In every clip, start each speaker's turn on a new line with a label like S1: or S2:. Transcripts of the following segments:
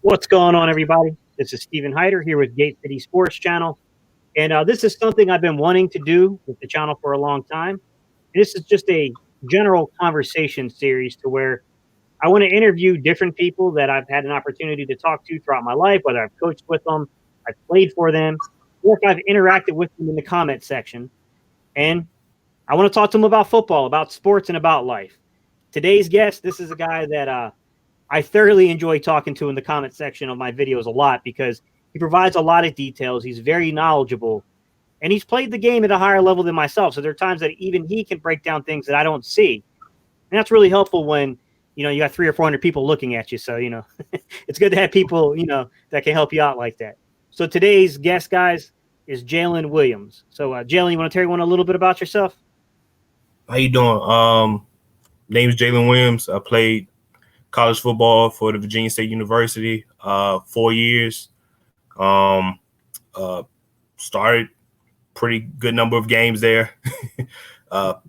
S1: What's going on, everybody? This is Stephen Hyder here with Gate City Sports Channel. And this is something I've been wanting to do with the channel for a long time. This is just a general conversation series to where I want to interview different people that I've had an opportunity to talk to throughout my life, whether I've coached with them, I've played for them, or if I've interacted with them in the comment section. And I want to talk to them about football, about sports, and about life. Today's guest, this is a guy that I thoroughly enjoy talking to in the comment section of my videos a lot because he provides a lot of details. He's very knowledgeable, and he's played the game at a higher level than myself. So there are times that even he can break down things that I don't see. And that's really helpful when, you got 300 or 400 people looking at you. So, it's good to have people, that can help you out like that. So today's guest, guys, is Jaelen Williams. So, Jaelen, you want to tell everyone a little bit about yourself?
S2: How you doing? Name's Jae'len Williams. I played college football for the Virginia State University, 4 years. Started pretty good number of games there. That's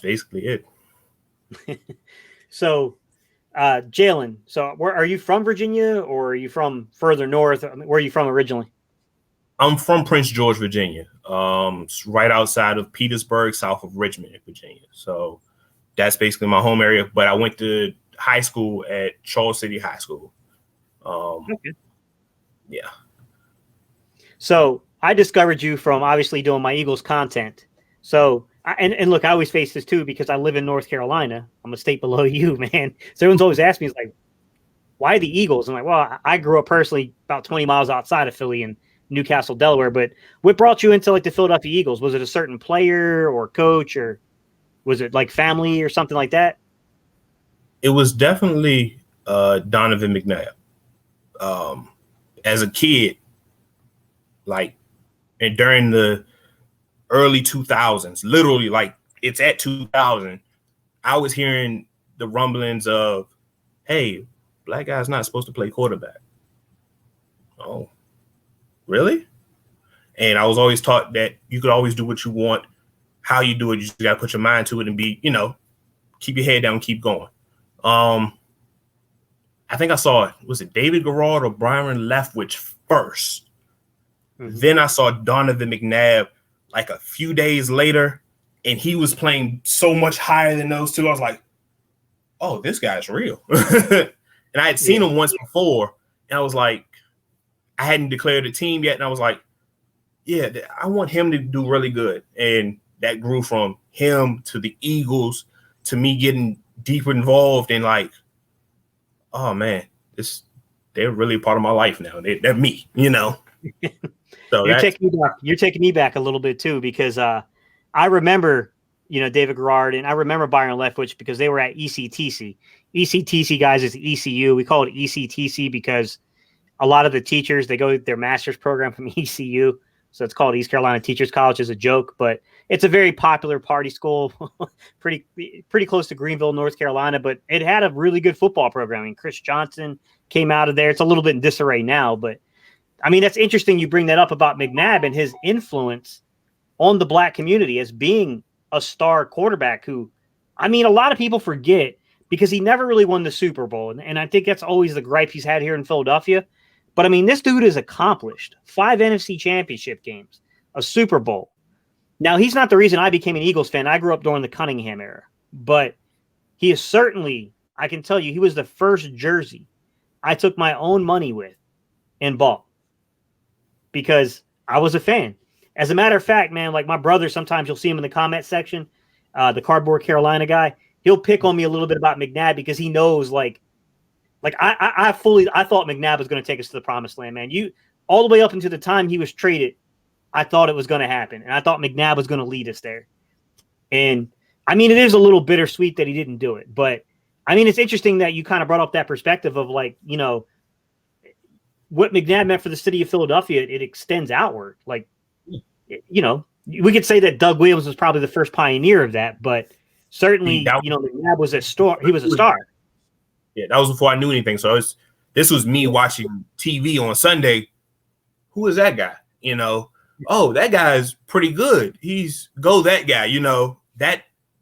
S2: basically it.
S1: So, Jaelen, where are you from, Virginia, or are you from further north? Where are you from originally?
S2: I'm from Prince George, Virginia. It's right outside of Petersburg, south of Richmond, Virginia. So that's basically my home area. But I went to high school at Charles City High School.
S1: Okay.
S2: Yeah.
S1: So I discovered you from obviously doing my Eagles content. So, and look, I always face this too because I live in North Carolina. I'm a state below you, man. So everyone's always asking me, like, why the Eagles? I'm like, well, I grew up personally about 20 miles outside of Philly in Newcastle, Delaware. But what brought you into like the Philadelphia Eagles? Was it a certain player or coach, or was it like family or something like that?
S2: It was definitely Donovan McNabb. As a kid, and during the early 2000s, literally it's at 2000, I was hearing the rumblings of, hey, black guy's not supposed to play quarterback. Oh, really? And I was always taught that you could always do what you want. How you do it, you just got to put your mind to it and be, keep your head down and keep going. I think I saw, was it David Garrard or Byron Leftwich first? Mm-hmm. Then I saw Donovan McNabb like a few days later, and he was playing so much higher than those two. I was like, oh, this guy's real. And I had seen him once before, and I was like, I hadn't declared a team yet, and I was like, yeah, I want him to do really good. And that grew from him to the Eagles to me getting deeper involved in like, oh man, they're really part of my life now. They're me, So
S1: you're taking me back a little bit too, because I remember, David Garrard, and I remember Byron Leftwich because they were at ECTC. ECTC, guys, is ECU. We call it ECTC because a lot of the teachers, they go their master's program from ECU. So it's called East Carolina Teachers College as a joke, but it's a very popular party school, pretty close to Greenville, North Carolina, but it had a really good football program. I mean, Chris Johnson came out of there. It's a little bit in disarray now, but I mean, that's interesting you bring that up about McNabb and his influence on the black community as being a star quarterback who, I mean, a lot of people forget because he never really won the Super Bowl. And I think that's always the gripe he's had here in Philadelphia. But I mean, this dude is accomplished. 5 NFC championship games, a Super Bowl. Now, he's not the reason I became an Eagles fan. I grew up during the Cunningham era. But he is certainly, I can tell you, he was the first jersey I took my own money with and bought because I was a fan. As a matter of fact, man, like my brother, sometimes you'll see him in the comment section, the Cardboard Carolina guy. He'll pick on me a little bit about McNabb because he knows, I thought McNabb was going to take us to the promised land, man. All the way up until the time he was traded, I thought it was going to happen, and I thought McNabb was going to lead us there. And I mean, it is a little bittersweet that he didn't do it, but I mean, it's interesting that you kind of brought up that perspective of what McNabb meant for the city of Philadelphia. It extends outward. We could say that Doug Williams was probably the first pioneer of that, but certainly, McNabb was a star. He was a star.
S2: Yeah, that was before I knew anything. So this was me watching TV on Sunday. Who is that guy? Oh, that guy's pretty good. That guy.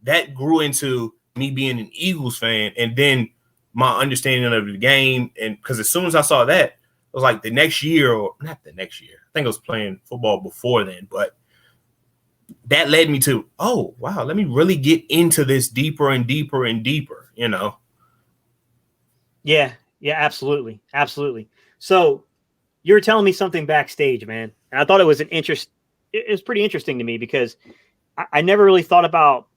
S2: That grew into me being an Eagles fan. And then my understanding of the game. And because as soon as I saw that, it was like the next year, or not the next year, I think I was playing football before then, but that led me to, oh, wow, let me really get into this deeper and deeper and deeper, you know?
S1: Yeah, absolutely. Absolutely. So you were telling me something backstage, man. And I thought it was it was pretty interesting to me because I never really thought about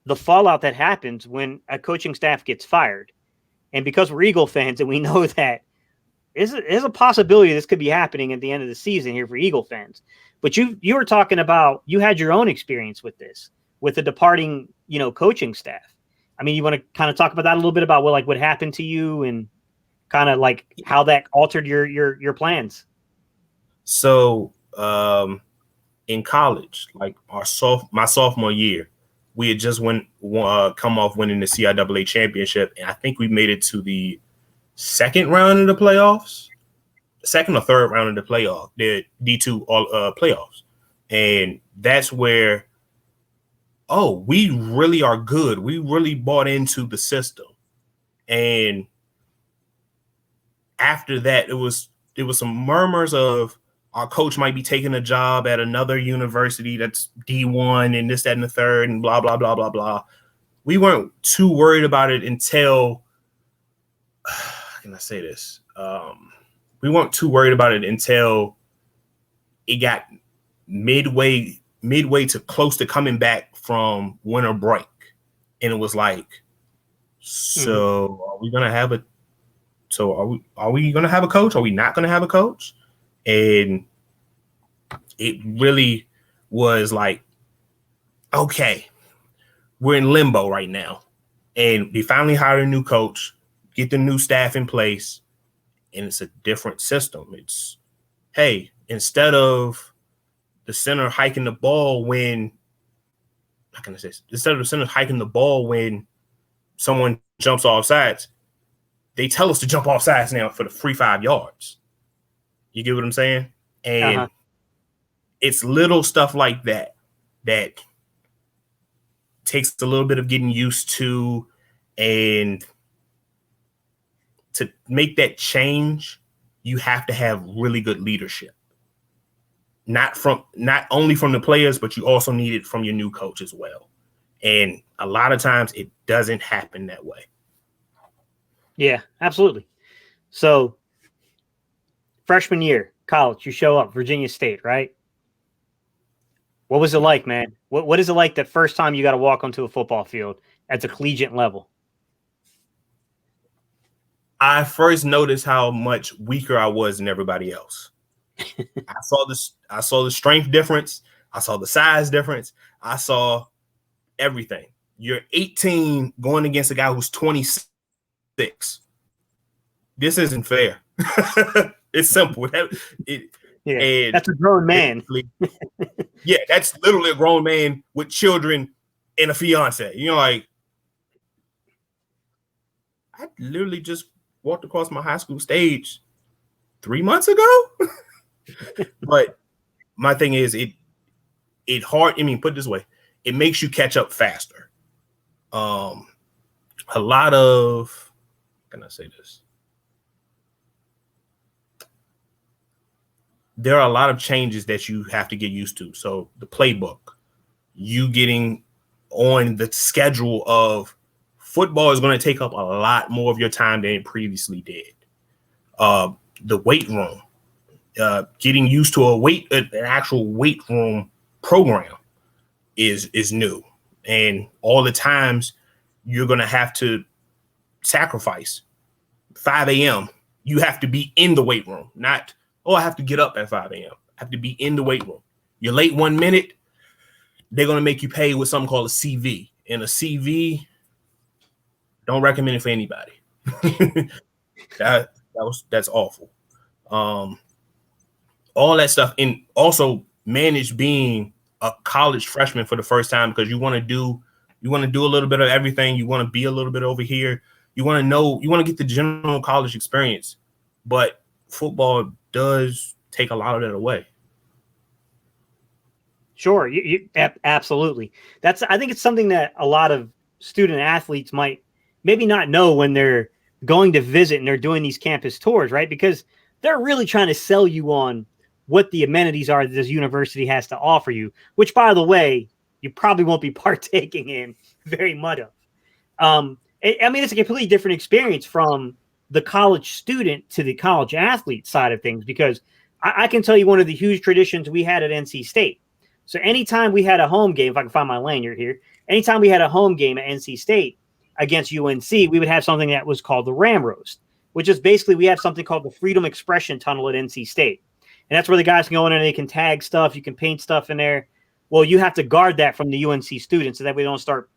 S1: the fallout that happens when a coaching staff gets fired. And because we're Eagle fans and we know that there's a possibility this could be happening at the end of the season here for Eagle fans. But you were talking about, you had your own experience with this, with the departing, coaching staff. I mean, you want to kind of talk about that a little bit about what happened to you and kind of like how that altered your plans.
S2: So in college, like my sophomore year, we had just come off winning the CIAA championship, and I think we made it to the second round of the playoffs, second or third round of the playoff, the D2 playoffs, and that's where, oh, we really are good. We really bought into the system, and after that, it was some murmurs of our coach might be taking a job at another university that's D1 and this, that, and the third, and blah, blah, blah, blah, blah. We weren't too worried about it until, how can I say this? We weren't too worried about it until it got midway to close to coming back from winter break. And it was like, so are we going to have a coach? Are we not going to have a coach? And it really was like, okay, we're in limbo right now. And we finally hired a new coach, get the new staff in place, and it's a different system. It's, hey, instead of the center hiking the ball when, how can I say this? Instead of the center hiking the ball when someone jumps off sides, they tell us to jump off sides now for the free 5 yards. You get what I'm saying? And it's little stuff like that takes a little bit of getting used to, and to make that change, you have to have really good leadership. Not only from the players, but you also need it from your new coach as well. And a lot of times it doesn't happen that way.
S1: Yeah, absolutely. So freshman year, college, you show up, Virginia State, right? What was it like, man? What is it like that first time you got to walk onto a football field at the collegiate level?
S2: I first noticed how much weaker I was than everybody else. I saw the strength difference. I saw the size difference. I saw everything. You're 18 going against a guy who's 26. This isn't fair. It's simple.
S1: And that's a grown man.
S2: Yeah, that's literally a grown man with children and a fiance. Like, I literally just walked across my high school stage 3 months ago. But my thing is, it hard. I mean, put it this way, it makes you catch up faster. A lot of, how can I say this? There are a lot of changes that you have to get used to. So the playbook, you getting on the schedule of football is going to take up a lot more of your time than it previously did. The weight room, getting used to an actual weight room program is new. And all the times you're going to have to sacrifice 5 a.m. You have to be in the weight room, not, I have to get up at 5 a.m. I have to be in the weight room. You're late 1 minute, they're going to make you pay with something called a CV. And a CV, don't recommend it for anybody. That's awful. All that stuff. And also manage being a college freshman for the first time, because you want to do a little bit of everything. You want to be a little bit over here. You want to get the general college experience, but football does take a lot of that away.
S1: Sure. Absolutely. I think it's something that a lot of student athletes might maybe not know when they're going to visit and they're doing these campus tours, right? Because they're really trying to sell you on what the amenities are that this university has to offer you, which, by the way, you probably won't be partaking in very much of. I mean, it's a completely different experience from the college student to the college athlete side of things, because I can tell you one of the huge traditions we had at NC State. So anytime we had a home game, if I can find my lanyard here, anytime we had a home game at NC State against UNC, we would have something that was called the Ram Roast, which is basically we have something called the Freedom Expression Tunnel at NC State. And that's where the guys can go in and they can tag stuff. You can paint stuff in there. Well, you have to guard that from the UNC students so that we don't start,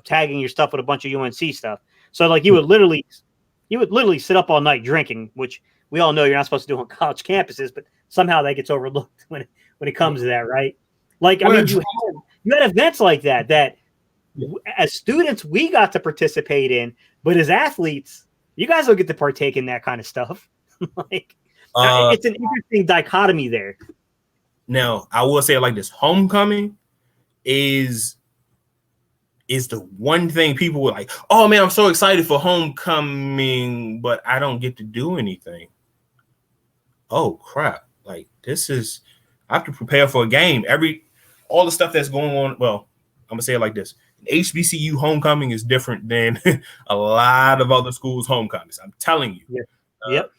S1: tagging your stuff with a bunch of UNC stuff. So like you would literally sit up all night drinking, which we all know you're not supposed to do on college campuses, but somehow that gets overlooked when it comes to that, right? Like, I mean, you had events like that as students we got to participate in, but as athletes, you guys don't get to partake in that kind of stuff. It's an interesting dichotomy there.
S2: Now, I will say it like this: homecoming is the one thing people were like, "Oh man, I'm so excited for homecoming, but I don't get to do anything." Oh crap! Like I have to prepare for a game. All the stuff that's going on. Well, I'm gonna say it like this: HBCU homecoming is different than a lot of other schools' homecomings. I'm telling you.
S1: Yeah. Yep.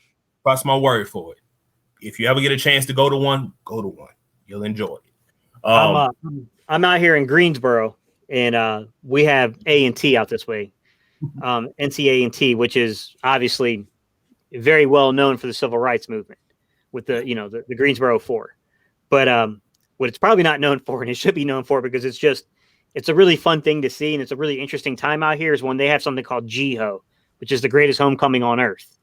S2: Trust my word for it. If you ever get a chance to go to one, go to one. You'll enjoy it.
S1: I'm out here in Greensboro, and we have A&T out this way, NCA&T, which is obviously very well known for the civil rights movement with the Greensboro Four. But what it's probably not known for, and it should be known for, because it's a really fun thing to see, and it's a really interesting time out here, is when they have something called GHO, which is the greatest homecoming on earth.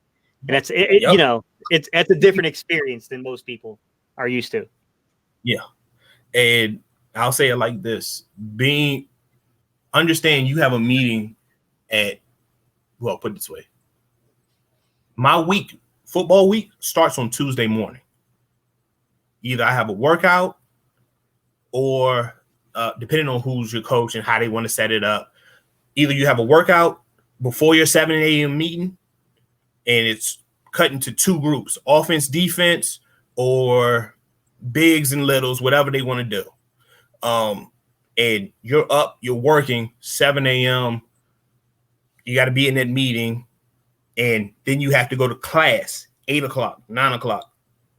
S1: And that's it's a different experience than most people are used to.
S2: Yeah. And I'll say it like this: understand you have a meeting put it this way. My football week starts on Tuesday morning. Either I have a workout or depending on who's your coach and how they want to set it up, either you have a workout before your 7 a.m. meeting, and it's cut into two groups: offense, defense, or bigs and littles, whatever they want to do. And you're up, you're working 7 a.m. You got to be in that meeting, and then you have to go to class 8 o'clock, 9 o'clock,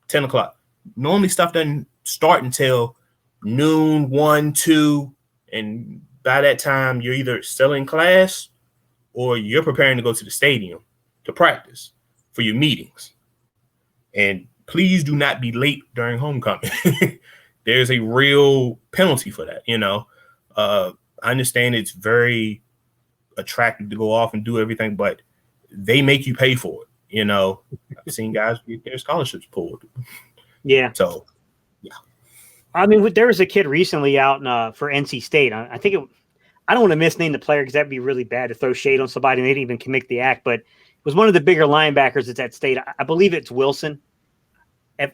S2: 10 o'clock. Normally stuff doesn't start until noon, 1, 2, and by that time you're either still in class or you're preparing to go to the stadium to practice for your meetings. And please do not be late during homecoming. There's a real penalty for that. I understand it's very attractive to go off and do everything, but they make you pay for it. I've seen guys get their scholarships pulled.
S1: Yeah.
S2: So, yeah.
S1: I mean, there was a kid recently out for NC State. I don't want to misname the player because that'd be really bad to throw shade on somebody and they didn't even commit the act, but it was one of the bigger linebackers that's at State. I believe it's Wilson. If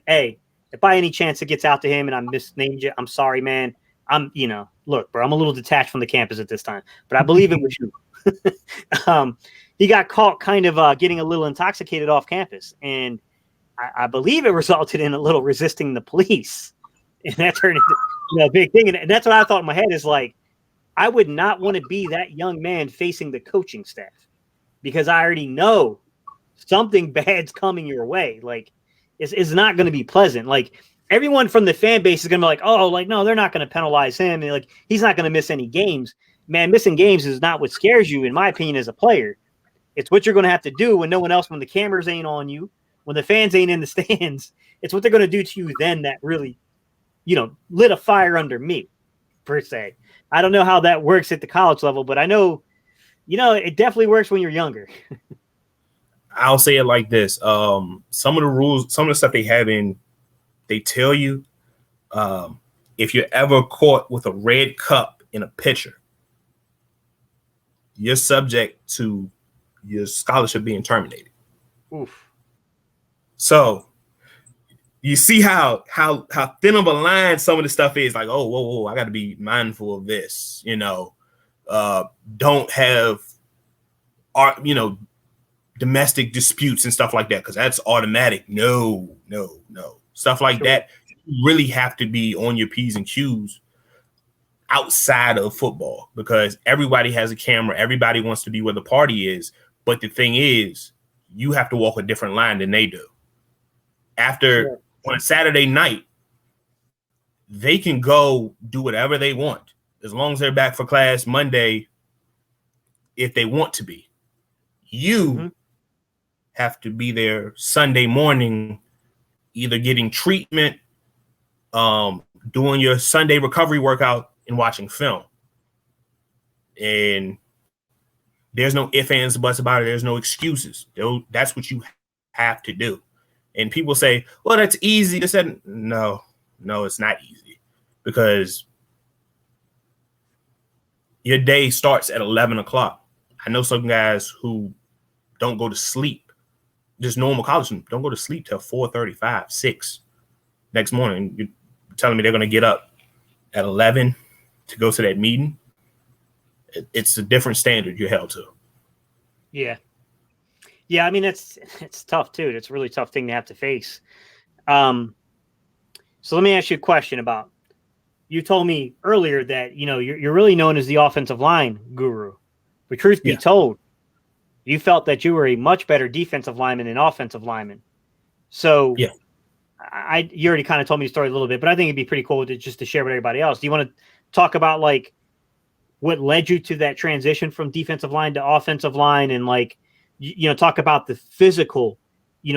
S1: by any chance it gets out to him and I misnamed you, I'm sorry, man. Look, bro, I'm a little detached from the campus at this time, but I believe it was you. He got caught kind of getting a little intoxicated off campus, and I believe it resulted in a little resisting the police, and that turned into a big thing. And that's what I thought in my head is like, I would not want to be that young man facing the coaching staff, because I already know something bad's coming your way. Like, it's not going to be pleasant. Like, everyone from the fan base is going to be like, oh, like, no, they're not going to penalize him. And like, he's not going to miss any games. Man, missing games is not what scares you, in my opinion, as a player. It's what you're going to have to do when when the cameras ain't on you, when the fans ain't in the stands. It's what they're going to do to you then that really, lit a fire under me, per se. I don't know how that works at the college level, but I know, it definitely works when you're younger.
S2: I'll say it like this. Some of the rules, some of the stuff they tell you, if you're ever caught with a red cup in a pitcher, you're subject to your scholarship being terminated.
S1: Oof.
S2: So you see how thin of a line some of the stuff is. Like, oh, whoa, I got to be mindful of this. Don't have art, domestic disputes and stuff like that, because that's automatic. No. Stuff like that. You really have to be on your P's and Q's outside of football, because everybody has a camera. Everybody wants to be where the party is. But the thing is, you have to walk a different line than they do. On a Saturday night, they can go do whatever they want as long as they're back for class Monday if they want to be. You have to be there Sunday morning, either getting treatment, doing your Sunday recovery workout, and watching film. And there's no ifs, ands, buts about it. There's no excuses. That's what you have to do. And people say, well, that's easy. They said, no, it's not easy, because your day starts at 11 o'clock. I know some guys who don't go to sleep. Just normal college students don't go to sleep till 4:35, 6 next morning. You're telling me they're going to get up at 11 to go to that meeting? It's a different standard you're held to.
S1: Yeah. I mean, it's tough too. It's a really tough thing to have to face. So let me ask you a question about. You told me earlier that you're really known as the offensive line guru, but truth be told, you felt that you were a much better defensive lineman than offensive lineman. So you already kind of told me the story a little bit, but I think it'd be pretty cool to share with everybody else. Do you want to talk about like what led you to that transition from defensive line to offensive line, and like, talk about the physical,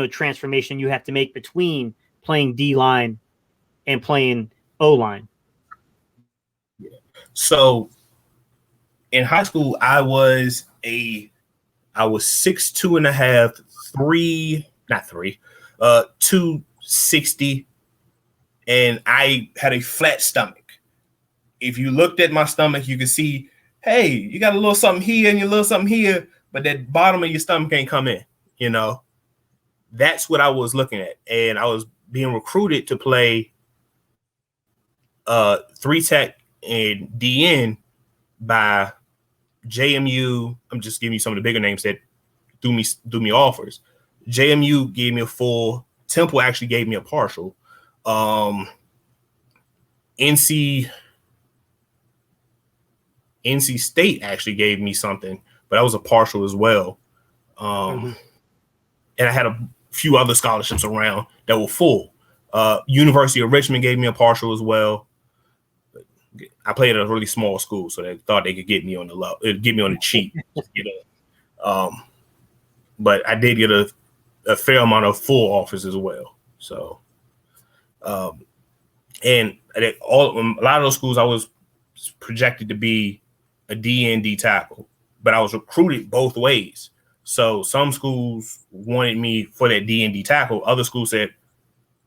S1: transformation you have to make between playing D line and playing O line?
S2: So in high school, I was 6'2.5", 260, and I had a flat stomach. If you looked at my stomach, you could see, hey, you got a little something here and a little something here, but that bottom of your stomach can't come in. That's what I was looking at, and I was being recruited to play 3-tech and DN by JMU. I'm just giving you some of the bigger names that threw me offers. JMU gave me a full. Temple actually gave me a partial. NC State actually gave me something, but that was a partial as well. And I had a few other scholarships around that were full. University of Richmond gave me a partial as well. I played at a really small school, so they thought they could get me on the cheap. But I did get a fair amount of full offers as well. So, and a lot of those schools I was projected to be a DND tackle, but I was recruited both ways. So some schools wanted me for that DND tackle. Other schools said,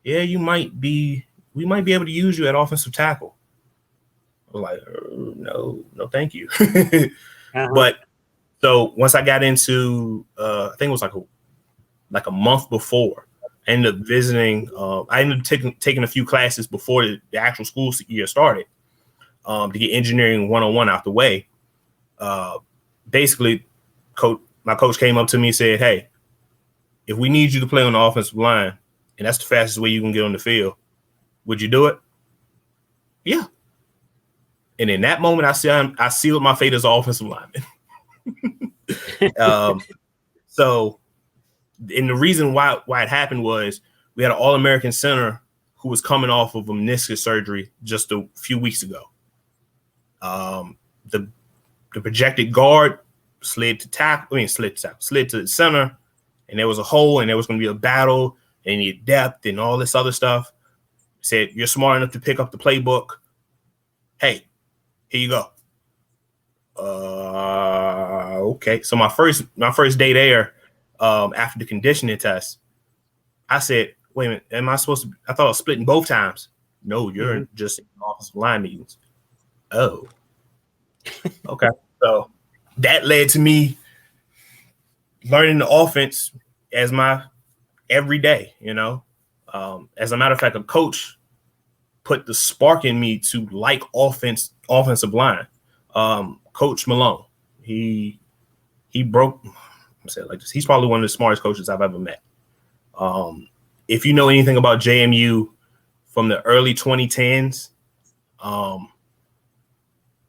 S2: yeah, we might be able to use you at offensive tackle. I was like, no, thank you. But so once I got into, I think it was like a month before, I ended up visiting. I ended up taking a few classes before the actual school year started, to get engineering 101 out the way. Basically, my coach came up to me and said, hey, if we need you to play on the offensive line, and that's the fastest way you can get on the field, would you do it? Yeah. And in that moment, I sealed my fate as an offensive lineman. So, and the reason why it happened was we had an All-American center who was coming off of a meniscus surgery just a few weeks ago. The projected guard slid to the center, and there was a hole, and there was going to be a battle, and you need depth and all this other stuff. Said, you're smart enough to pick up the playbook. Hey, here you go. Okay. So my first day there, after the conditioning test, I said, wait a minute, am I supposed to? I thought I was splitting both times. No, you're just in offensive line meetings. Oh, okay. So that led to me learning the offense as my every day, as a matter of fact, a coach put the spark in me to like offensive line. Coach Malone, he broke I'm saying like this. He's probably one of the smartest coaches I've ever met. If you know anything about JMU from the early 2010s,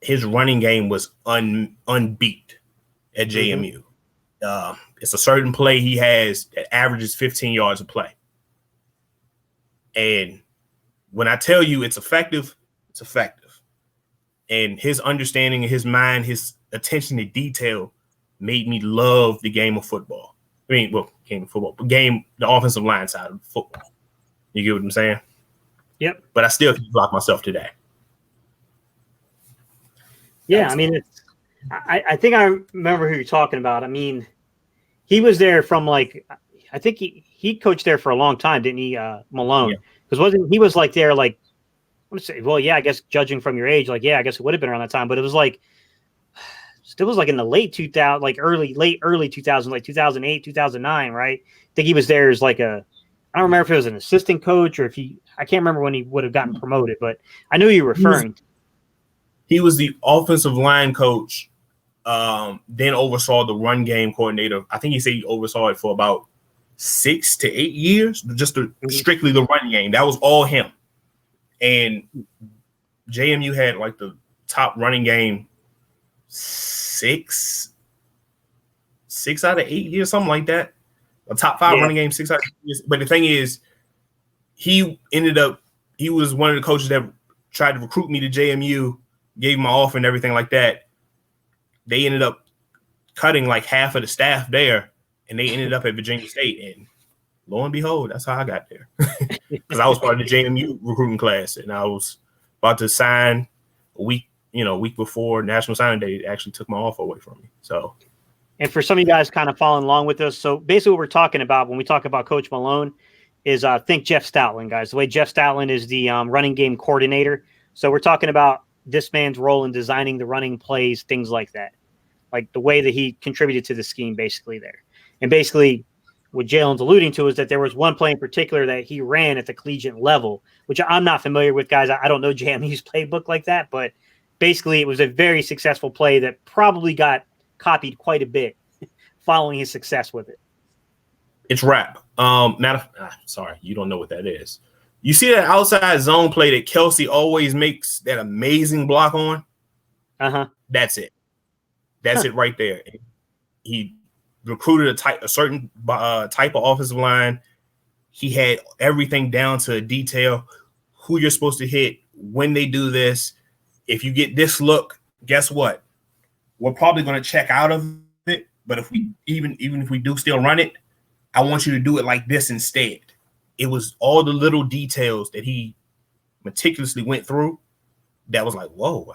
S2: his running game was unbeat at JMU. It's a certain play he has that averages 15 yards a play. And when I tell you it's effective, it's effective. And his understanding of his mind, his attention to detail made me love the game of football. I mean, well, game of football, but the offensive line side of football. You get what I'm saying?
S1: Yep.
S2: But I still can block myself today.
S1: Yeah, I mean, I think I remember who you're talking about. I mean, he was there from like, I think he coached there for a long time, didn't he, Malone? Because he was like there like, I'm gonna say, well, yeah, I guess judging from your age, like, yeah, I guess it would have been around that time, but it was like, still was like in the late 2000, like early 2000s, like 2008, 2009, right? I think he was there as like I don't remember if it was an assistant coach or I can't remember when he would have gotten promoted, but I knew you were referring to.
S2: He was the offensive line coach, then oversaw the run game coordinator. I think he said he oversaw it for about 6 to 8 years, just strictly the run game. That was all him. And JMU had like the top running game 6 out of 8 years, something like that. A top 5 running game 6 out of 8 years. But the thing is, he was one of the coaches that tried to recruit me to JMU, gave him my offer and everything like that. They ended up cutting like half of the staff there, and they ended up at Virginia State. And lo and behold, that's how I got there. Because I was part of the JMU recruiting class, and I was about to sign a week before National Signing Day. It actually took my offer away from me. So,
S1: and for some of you guys kind of following along with us, so basically what we're talking about when we talk about Coach Malone is think Jeff Stoutland, guys. The way Jeff Stoutland is the running game coordinator. So we're talking about this man's role in designing the running plays, things like that, like the way that he contributed to the scheme basically there. And basically what Jaelen's alluding to is that there was one play in particular that he ran at the collegiate level, which I'm not familiar with, guys. I don't know JMU's playbook like that, but basically it was a very successful play that probably got copied quite a bit following his success with it.
S2: It's rap. Sorry, you don't know what that is. You see that outside zone play that Kelsey always makes that amazing block on? That's it. That's it right there. He recruited a certain type of offensive line. He had everything down to a detail, who you're supposed to hit, when they do this. If you get this look, guess what? We're probably going to check out of it. But if we even if we do still run it, I want you to do it like this instead. It was all the little details that he meticulously went through that was like, whoa,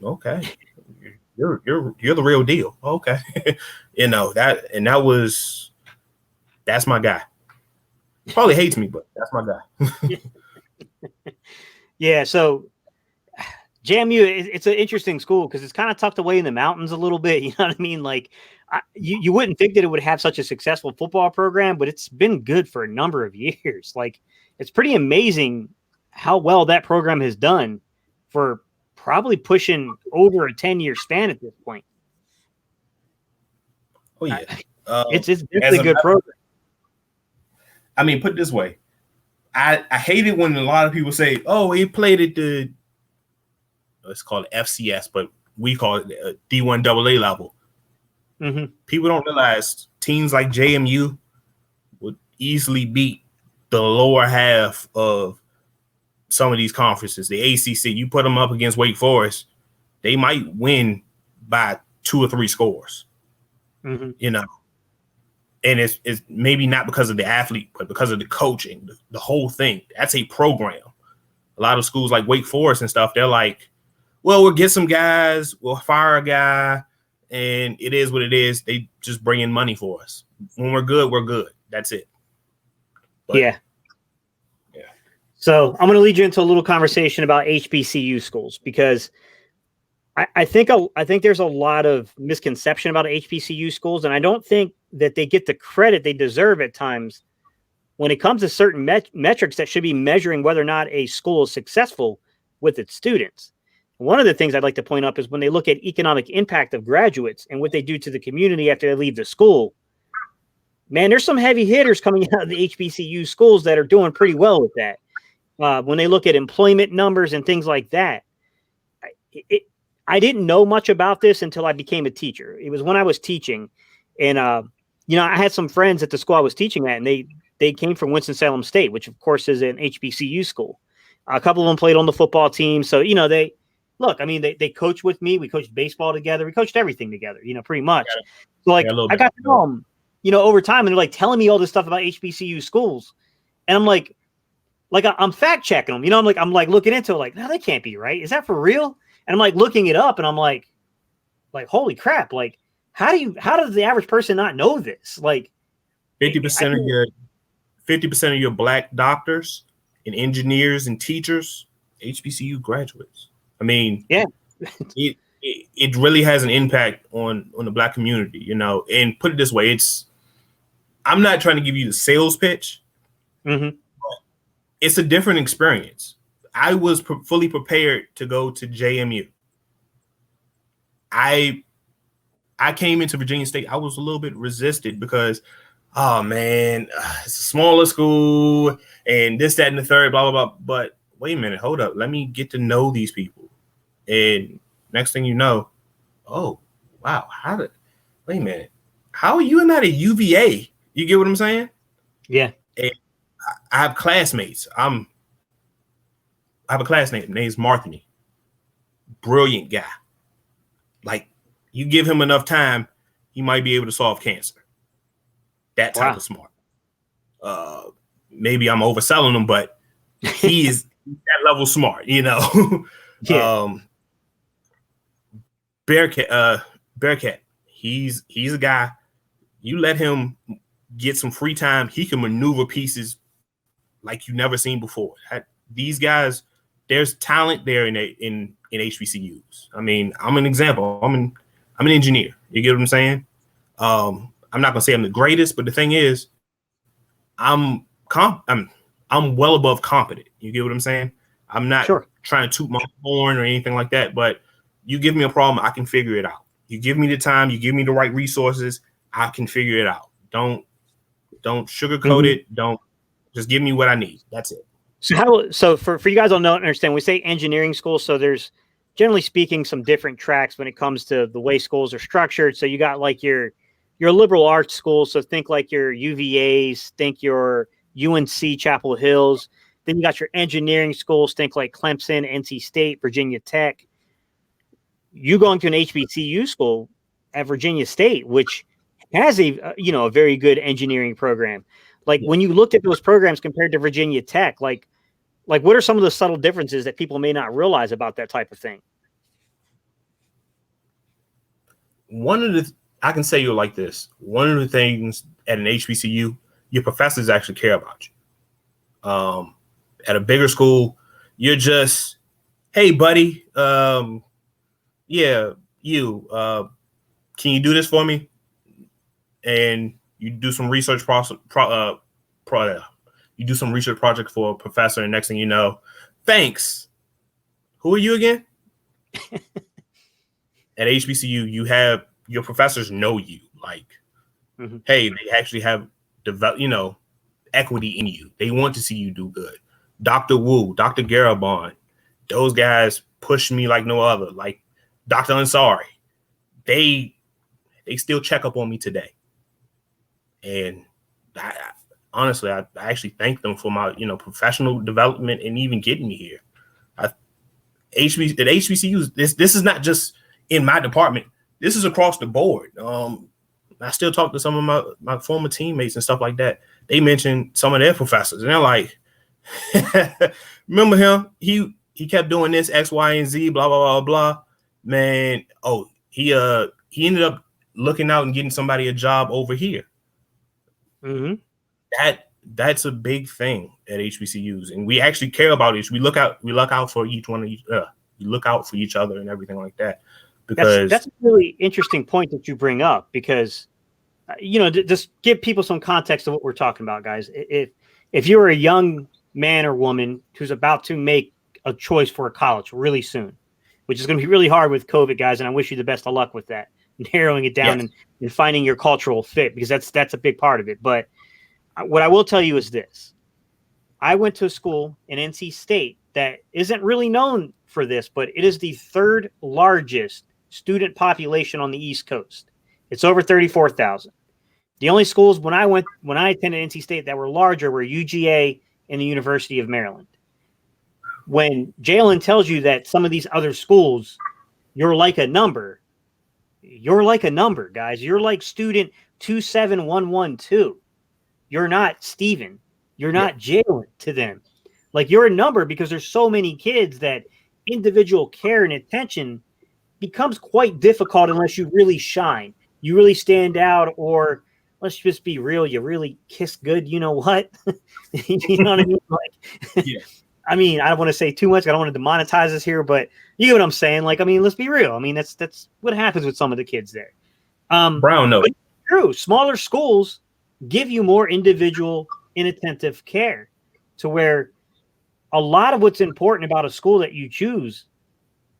S2: okay. You're the real deal. Okay. That's my guy. He probably hates me, but that's my guy.
S1: Yeah. So JMU, it's an interesting school because it's kind of tucked away in the mountains a little bit. You know what I mean? Like you wouldn't think that it would have such a successful football program, but it's been good for a number of years. Like it's pretty amazing how well that program has done for probably pushing over a 10-year span at this point.
S2: Oh yeah.
S1: It's definitely a good program.
S2: I mean, put it this way. I hate it when a lot of people say, oh, he played at let's call it FCS, but we call it D1 AA level. People don't realize teams like JMU would easily beat the lower half of some of these conferences. The ACC, you put them up against Wake Forest, they might win by 2 or 3 scores. You know, and it's maybe not because of the athlete, but because of the coaching, the whole thing. That's a program. A lot of schools like Wake Forest and stuff, they're like, well, we'll get some guys, we'll fire a guy, and it is what it is. They just bring in money for us. When we're good, we're good. That's it. But,
S1: yeah. So I'm going to lead you into a little conversation about HBCU schools because I think there's a lot of misconception about HBCU schools, and I don't think that they get the credit they deserve at times when it comes to certain metrics that should be measuring whether or not a school is successful with its students. One of the things I'd like to point up is when they look at economic impact of graduates and what they do to the community after they leave the school, man, there's some heavy hitters coming out of the HBCU schools that are doing pretty well with that. When they look at employment numbers and things like that, I didn't know much about this until I became a teacher. It was when I was teaching, and I had some friends at the school I was teaching at, and they came from Winston-Salem State, which of course is an HBCU school. A couple of them played on the football team, so they coached with me. We coached baseball together. We coached everything together, pretty much. So I got to know them, over time, and they're like telling me all this stuff about HBCU schools, and I'm like I'm fact checking them. I'm like looking into it, like, no, that can't be right. Is that for real? And I'm like looking it up, and I'm like, holy crap! Like, how does the average person not know this? Like,
S2: 50% of your black doctors and engineers and teachers, HBCU graduates. I mean,
S1: yeah,
S2: it really has an impact on the black community, And put it this way, I'm not trying to give you the sales pitch.
S1: Mm-hmm.
S2: But it's a different experience. I was fully prepared to go to JMU. I came into Virginia State. I was a little bit resisted because, oh man, it's a smaller school and this, that, and the third, blah, blah, blah. But wait a minute, hold up. Let me get to know these people. And next thing you know, oh, wow, wait a minute. How are you not a UVA? You get what I'm saying?
S1: Yeah.
S2: And I have classmates. I have a classmate named Marthany. Brilliant guy. Like, you give him enough time, he might be able to solve cancer. That type of smart. Maybe I'm overselling him, but he is that level smart,
S1: Yeah.
S2: Bearcat. He's a guy. You let him get some free time, he can maneuver pieces like you've never seen before. These guys, there's talent there in HBCUs. I mean, I'm an example. I'm an engineer. You get what I'm saying? I'm not gonna say I'm the greatest, but the thing is, I'm well above competent. You get what I'm saying? I'm not trying to toot my horn or anything like that, but you give me a problem, I can figure it out. You give me the time, you give me the right resources, I can figure it out. Don't sugarcoat it. Don't just give me what I need. That's it.
S1: So for you guys don't know and understand, we say engineering school. So there's generally speaking some different tracks when it comes to the way schools are structured. So you got like your liberal arts schools. So think like your UVAs, think your UNC Chapel Hills. Then you got your engineering schools. Think like Clemson, NC State, Virginia Tech. You going to an HBCU school at Virginia State, which has a very good engineering program. Like when you looked at those programs compared to Virginia Tech, like what are some of the subtle differences that people may not realize about that type of thing?
S2: I can say you like this. One of the things at an HBCU, your professors actually care about you. At a bigger school, you're just, hey, buddy, can you do this for me? And you do some research you do some research project for a professor, and next thing you know, thanks. Who are you again? At HBCU, you have your professors know you. Like, hey, they actually have equity in you. They want to see you do good. Dr. Wu, Dr. Garabon, those guys push me like no other. Like Dr. Ansari, they still check up on me today. And honestly, I actually thank them for my, professional development and even getting me here. At HBCUs, this is not just in my department. This is across the board. I still talk to some of my former teammates and stuff like that. They mention some of their professors, and they're like, "Remember him? He kept doing this X, Y, and Z, blah blah blah blah." Man, he ended up looking out and getting somebody a job over here. That's a big thing at HBCUs, and we actually care about it. We look out for each one of you. We look out for each other and everything like that. Because
S1: that's a really interesting point that you bring up, because just give people some context of what we're talking about, guys. If you're a young man or woman who's about to make a choice for a college really soon, which is going to be really hard with COVID, guys, and I wish you the best of luck with that. narrowing it down and finding your cultural fit, because that's a big part of it. But what I will tell you is this. I went to a school in NC State that isn't really known for this, but it is the third largest student population on the East Coast. It's over 34,000. The only schools when I attended NC State that were larger were UGA and the University of Maryland. When Jaelen tells you that some of these other schools, you're like a number, guys. You're like student 27112. You're not Steven. You're not Jaelen to them. Like, you're a number because there's so many kids that individual care and attention becomes quite difficult unless you really shine. You really stand out, or let's just be real, you really kiss good. You know what? You know what I mean? Like, yeah. I mean, I don't want to say too much. I don't want to demonetize this here, but you get what I'm saying. Like, I mean, let's be real. I mean, that's what happens with some of the kids there.
S2: Brown note.
S1: True. Smaller schools give you more individual, inattentive care, to where a lot of what's important about a school that you choose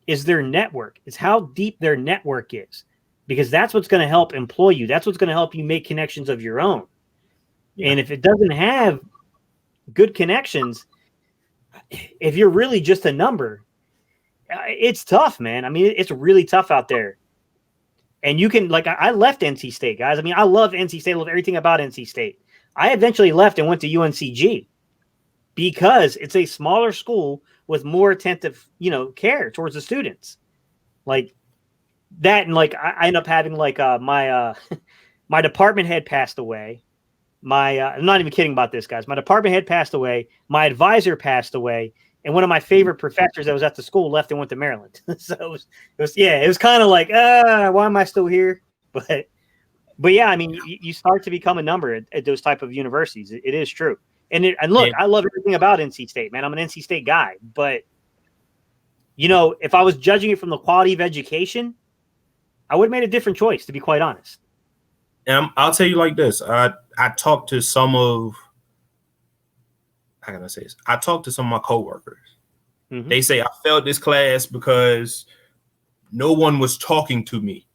S1: is their network. It's how deep their network is, because that's what's going to help employ you. That's what's going to help you make connections of your own. Yeah. And if it doesn't have good connections, if you're really just a number, it's tough, man. I mean, it's really tough out there. And you can, like, I left NC State, guys. I mean, I love NC State. I love everything about NC State. I eventually left and went to UNCG because it's a smaller school with more attentive, care towards the students. Like that. And like, I end up having like, my department head passed away. I'm not even kidding about this, guys. My department head passed away. My advisor passed away. And one of my favorite professors that was at the school left and went to Maryland. So it was kind of like, why am I still here? But yeah, I mean, you start to become a number at those type of universities. It is true. And look, I love everything about NC State, man. I'm an NC State guy. But, if I was judging it from the quality of education, I would have made a different choice, to be quite honest.
S2: And I'll tell you like this. I talked to some of, how can I say this? I talked to some of my coworkers. Mm-hmm. They say I failed this class because no one was talking to me.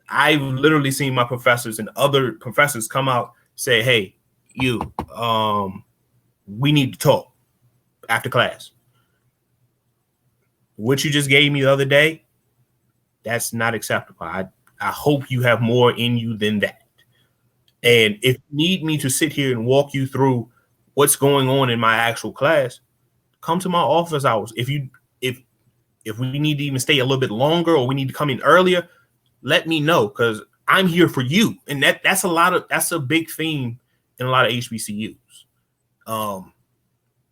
S2: I've literally seen my professors and other professors come out say, hey, we need to talk after class. What you just gave me the other day, that's not acceptable. I hope you have more in you than that. And if you need me to sit here and walk you through what's going on in my actual class, come to my office hours. If we need to even stay a little bit longer, or we need to come in earlier, let me know, because I'm here for you. And that's a big theme in a lot of HBCUs.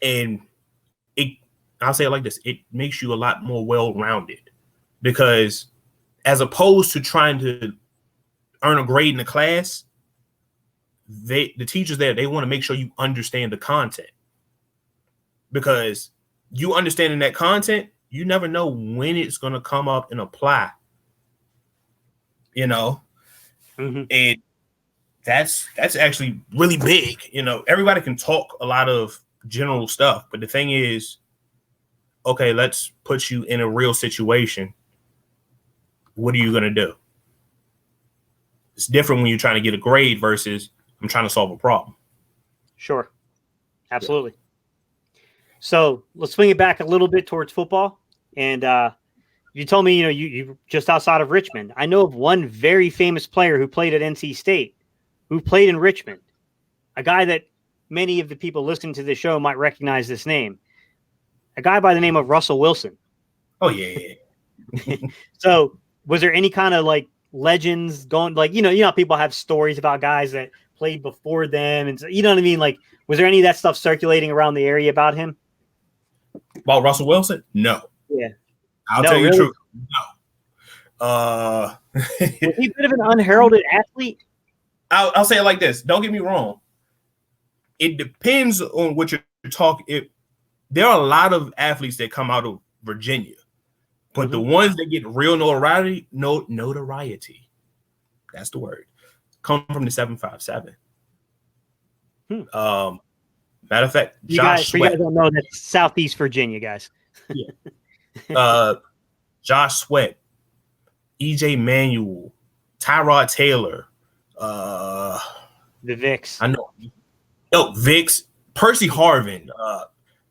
S2: And I'll say it like this, it makes you a lot more well-rounded, because as opposed to trying to earn a grade in the class, the teachers there, they want to make sure you understand the content, because you understanding that content, you never know when it's going to come up and apply, mm-hmm. And that's actually really big. Everybody can talk a lot of general stuff, but the thing is, okay, let's put you in a real situation. What are you going to do? It's different when you're trying to get a grade versus I'm trying to solve a problem. Sure.
S1: Absolutely. Yeah. So let's swing it back a little bit towards football. And you told me, you're just outside of Richmond. I know of one very famous player who played at NC State, who played in Richmond, a guy that many of the people listening to this show might recognize this name, a guy by the name of Russell Wilson.
S2: Oh, yeah.
S1: So was there any kind of like legends going, like, how people have stories about guys that played before them, and you know what I mean? Like, was there any of that stuff circulating around the area about him?
S2: About Russell Wilson? No.
S1: Yeah.
S2: I'll tell you the truth. No.
S1: Was he a bit of an unheralded athlete?
S2: I'll say it like this. Don't get me wrong. It depends on what you're talking. There are a lot of athletes that come out of Virginia, but mm-hmm. the ones that get real notoriety, that's the word, come from the 757. Matter of fact,
S1: you guys don't know, that's Southeast Virginia, guys.
S2: Yeah. Josh Sweat EJ Manuel, Tyrod Taylor,
S1: The Vicks.
S2: I know. Oh, Vicks, Percy Harvin.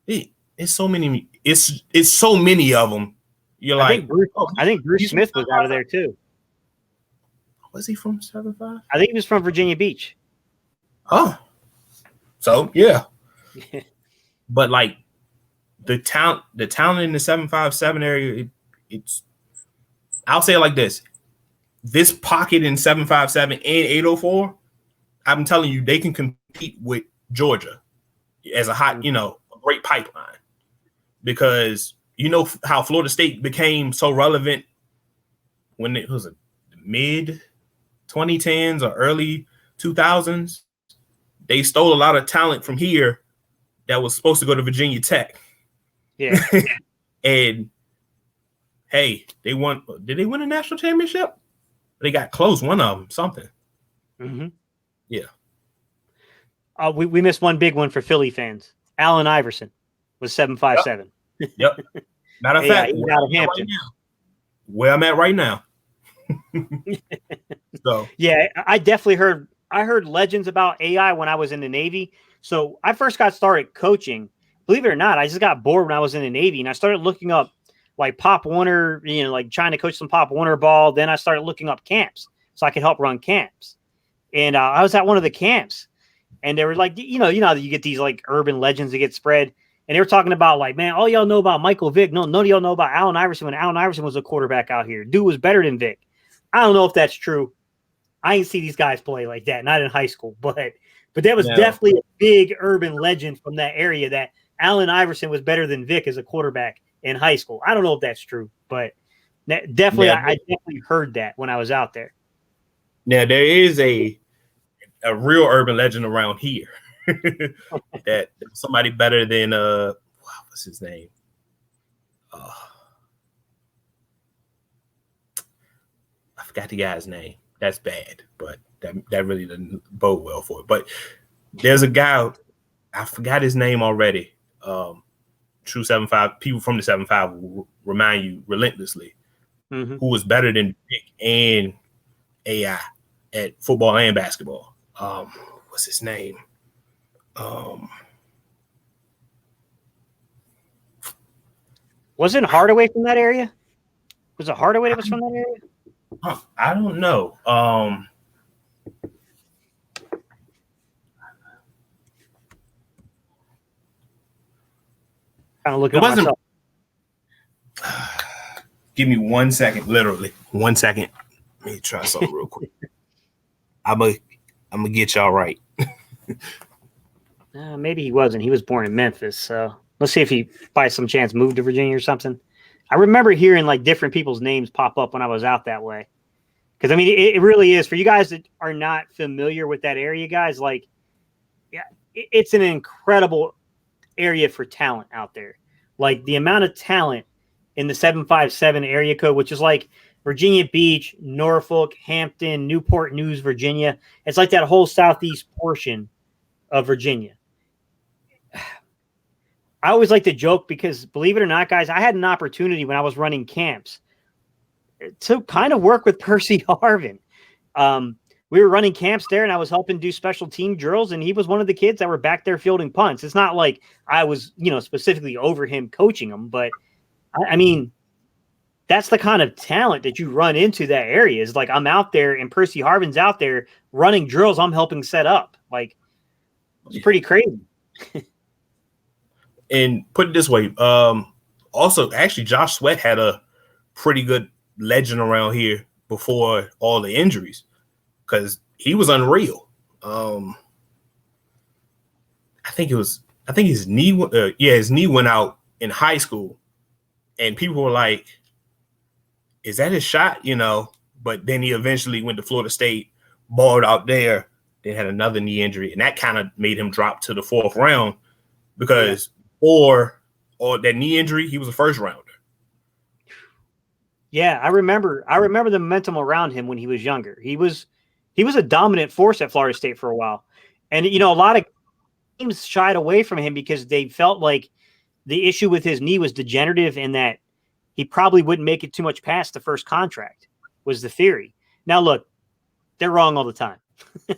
S2: It's so many. It's so many of them. You're
S1: I
S2: like,
S1: think Bruce Smith was out of there too.
S2: Was he from 7-5?
S1: I think he was from Virginia Beach.
S2: Oh, so yeah. But like the talent in the 757 area, it's. I'll say it like this: this pocket in 757 and 804, I'm telling you, they can compete with Georgia as a hot, a great pipeline. Because you know how Florida State became so relevant when it was mid 2010s or early 2000s. They stole a lot of talent from here that was supposed to go to Virginia Tech.
S1: Yeah.
S2: And hey, they won. Did they win a national championship? They got close. One of them, something.
S1: Mm-hmm.
S2: Yeah.
S1: We missed one big one for Philly fans. Allen Iverson was 757.
S2: Yep. Matter of fact,
S1: he's out of Hampton.
S2: Where I'm at right now. So
S1: yeah, I heard legends about AI when I was in the Navy. So I first got started coaching. Believe it or not, I just got bored when I was in the Navy, and I started looking up like Pop Warner, like trying to coach some Pop Warner ball. Then I started looking up camps so I could help run camps. And I was at one of the camps, and they were like, you know, you get these like urban legends that get spread. And they were talking about like, man, all y'all know about Michael Vick. None of y'all know about Allen Iverson when Allen Iverson was a quarterback out here. Dude was better than Vick. I don't know if that's true. I didn't see these guys play like that, not in high school. But that was definitely a big urban legend from that area that Allen Iverson was better than Vick as a quarterback in high school. I don't know if that's true, but definitely, I definitely heard that when I was out there.
S2: Now, there is a real urban legend around here. That somebody better than what's his name? I forgot the guy's name. That's bad, but that really doesn't bode well for it. But there's a guy, I forgot his name already. True 7-5 people from the 7-5 will remind you relentlessly, who was better than Vic and AI at football and basketball. What's his name?
S1: Wasn't Hardaway from that area? Was it Hardaway that was from that area?
S2: I don't know.
S1: Kind of looking at myself.
S2: Give me 1 second, literally 1 second. Let me try something real quick. I'm gonna get y'all right.
S1: Maybe he wasn't. He was born in Memphis, so let's see if he by some chance moved to Virginia or something. I remember hearing like different people's names pop up when I was out that way. Because I mean, it really is for you guys that are not familiar with that area, guys. Like, yeah, it's an incredible area for talent out there. Like the amount of talent in the 757 area code, which is like Virginia Beach, Norfolk, Hampton, Newport News, Virginia. It's like that whole southeast portion of Virginia. I always like to joke because, believe it or not, guys, I had an opportunity when I was running camps to kind of work with Percy Harvin. We were running camps there, and I was helping do special team drills, and he was one of the kids that were back there fielding punts. It's not like I was, specifically over him coaching them, but I mean, that's the kind of talent that you run into that area. Is like I'm out there, and Percy Harvin's out there running drills I'm helping set up. Like, it's pretty crazy.
S2: And put it this way, also, actually, Josh Sweat had a pretty good legend around here before all the injuries because he was unreal. I think his knee, his knee went out in high school, and people were like, "Is that his shot?" But then he eventually went to Florida State, balled out there, then had another knee injury, and that kind of made him drop to the 4th round because. Or that knee injury, he was a first rounder.
S1: Yeah, I remember the momentum around him when he was younger. He was a dominant force at Florida State for a while. And a lot of teams shied away from him because they felt like the issue with his knee was degenerative and that he probably wouldn't make it too much past the first contract. was the theory. Now, look, they're wrong all the time,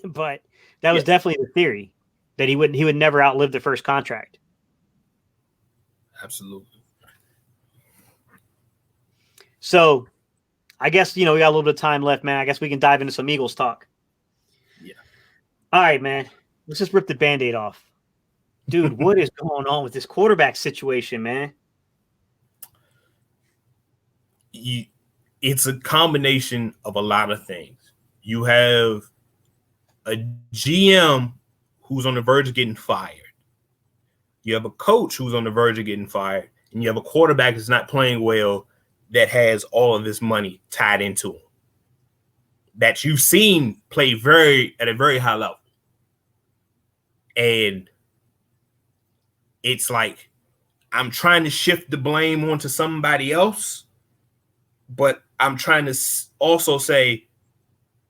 S1: but that was definitely the theory that he would never outlive the first contract.
S2: Absolutely.
S1: So I guess, we got a little bit of time left, man. I guess we can dive into some Eagles talk.
S2: Yeah.
S1: All right, man. Let's just rip the Band-Aid off. Dude, what is going on with this quarterback situation, man?
S2: It's a combination of a lot of things. You have a GM who's on the verge of getting fired. You have a coach who's on the verge of getting fired. And you have a quarterback that's not playing well that has all of this money tied into him that you've seen play at a very high level. And it's like, I'm trying to shift the blame onto somebody else, but I'm trying to also say,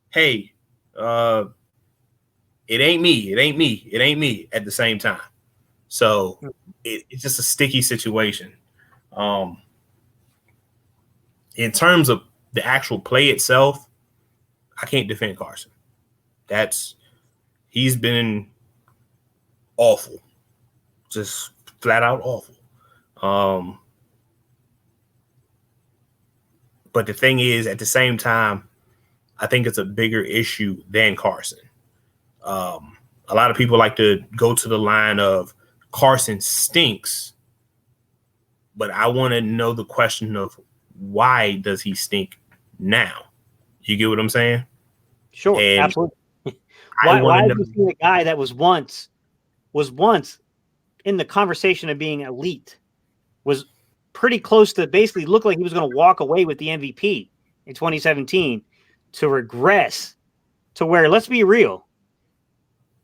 S2: hey, it ain't me at the same time. So it's just a sticky situation. In terms of the actual play itself, I can't defend Carson. He's been awful, just flat out awful. But the thing is, at the same time, I think it's a bigger issue than Carson. A lot of people like to go to the line of Carson stinks, but I want to know the question of why does he stink now? You get what I'm saying?
S1: Sure, and absolutely. Why do you see a guy that was once in the conversation of being elite, was pretty close to basically looked like he was going to walk away with the MVP in 2017, to regress to where, let's be real,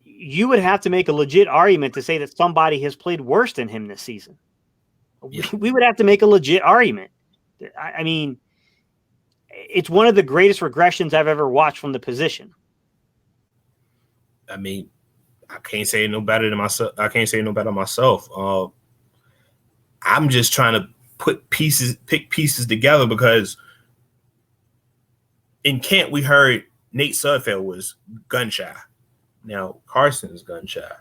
S1: you would have to make a legit argument to say that somebody has played worse than him this season. Yeah. We would have to make a legit argument. I mean, it's one of the greatest regressions I've ever watched from the position.
S2: I mean, I can't say no better than myself. I can't say no better myself. I'm just trying to pick pieces together, because in camp we heard Nate Sudfeld was gun shy. Now Carson is gun shy.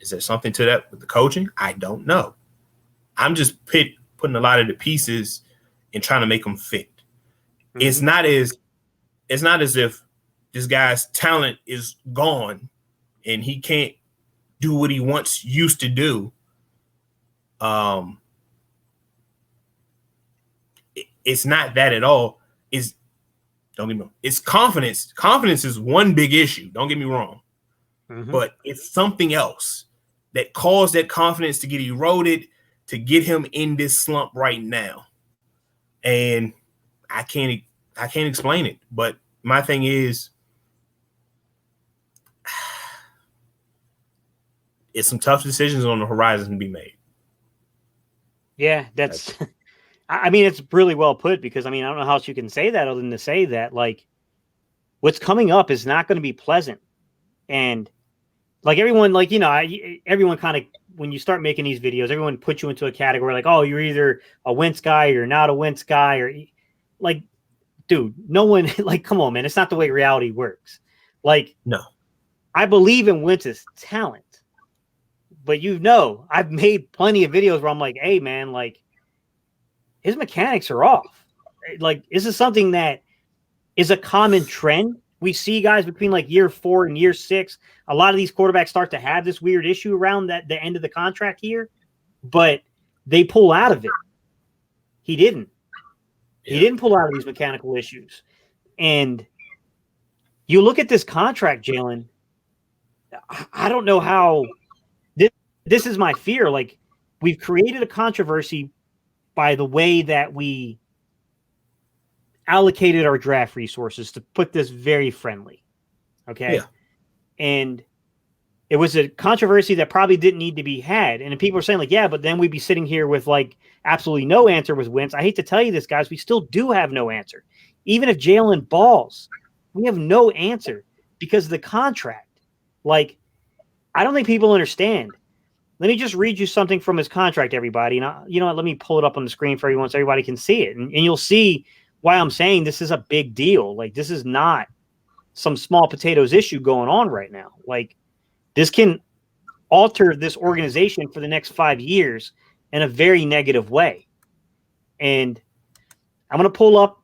S2: Is there something to that with the coaching? I don't know. I'm just putting a lot of the pieces and trying to make them fit. Mm-hmm. It's not as if this guy's talent is gone and he can't do what he once used to do. It's not that at all. Don't get me wrong. It's confidence. Confidence is one big issue. Don't get me wrong. Mm-hmm. But it's something else that caused that confidence to get eroded, to get him in this slump right now. And I can't explain it. But my thing is, it's some tough decisions on the horizon to be made.
S1: Yeah, that's I mean, it's really well put, because I mean, I don't know how else you can say that other than to say that, like, what's coming up is not going to be pleasant. And like everyone, like, everyone kind of, when you start making these videos, everyone puts you into a category like, oh, you're either a Wentz guy or you're not a Wentz guy, or like, dude, no one, like, come on, man. It's not the way reality works. Like,
S2: no,
S1: I believe in Wentz's talent, but I've made plenty of videos where I'm like, hey, man, like, his mechanics are off. Like, this is something that is a common trend. We see guys between like year 4 and year 6. A lot of these quarterbacks start to have this weird issue around the end of the contract year, but they pull out of it. He didn't. Yeah. He didn't pull out of these mechanical issues. And you look at this contract, Jaelen, I don't know how this is my fear. Like, we've created a controversy by the way that we allocated our draft resources, to put this very friendly. Okay. Yeah. And it was a controversy that probably didn't need to be had. And people are saying like, yeah, but then we'd be sitting here with like absolutely no answer with Wentz. I hate to tell you this, guys, we still do have no answer. Even if Jaelen balls, we have no answer because of the contract. Like, I don't think people understand. Let me just read you something from his contract, everybody. And you know what? Let me pull it up on the screen for everyone so everybody can see it. And you'll see why I'm saying this is a big deal. Like, this is not some small potatoes issue going on right now. Like, this can alter this organization for the next 5 years in a very negative way. And I'm going to pull up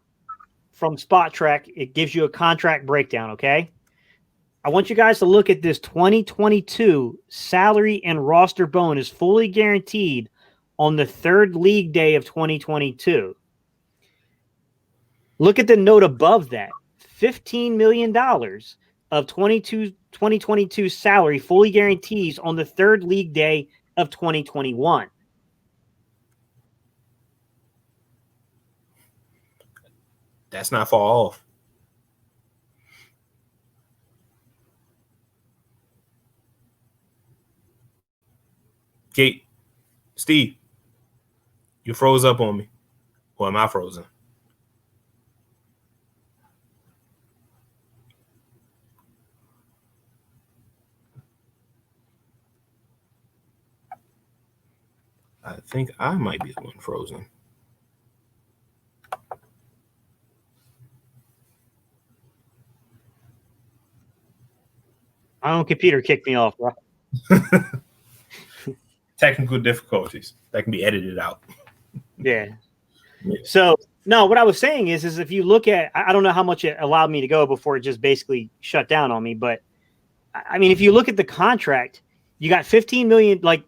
S1: from Spot Track. It gives you a contract breakdown, okay? I want you guys to look at this 2022 salary and roster bonus fully guaranteed on the third league day of 2022. Look at the note above that. $15 million of 2022 salary fully guarantees on the third league day of 2021.
S2: That's not far off. Kate, Steve, you froze up on me. Or am I frozen? I think I might be the one frozen.
S1: My own computer kicked me off, bro.
S2: Technical difficulties that can be edited out.
S1: Yeah. So, no, what I was saying is if you look at, I don't know how much it allowed me to go before it just basically shut down on me. But I mean, if you look at the contract, you got 15 million, like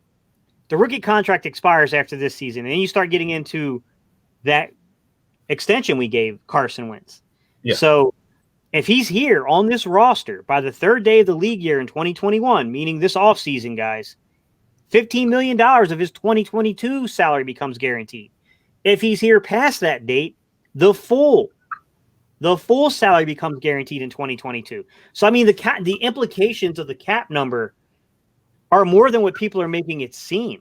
S1: the rookie contract expires after this season. And then you start getting into that extension we gave Carson Wentz.
S2: Yeah.
S1: So if he's here on this roster by the third day of the league year in 2021, meaning this offseason, guys, $15 million of his 2022 salary becomes guaranteed. If he's here past that date, the full salary becomes guaranteed in 2022. So, I mean, the implications of the cap number are more than what people are making it seem.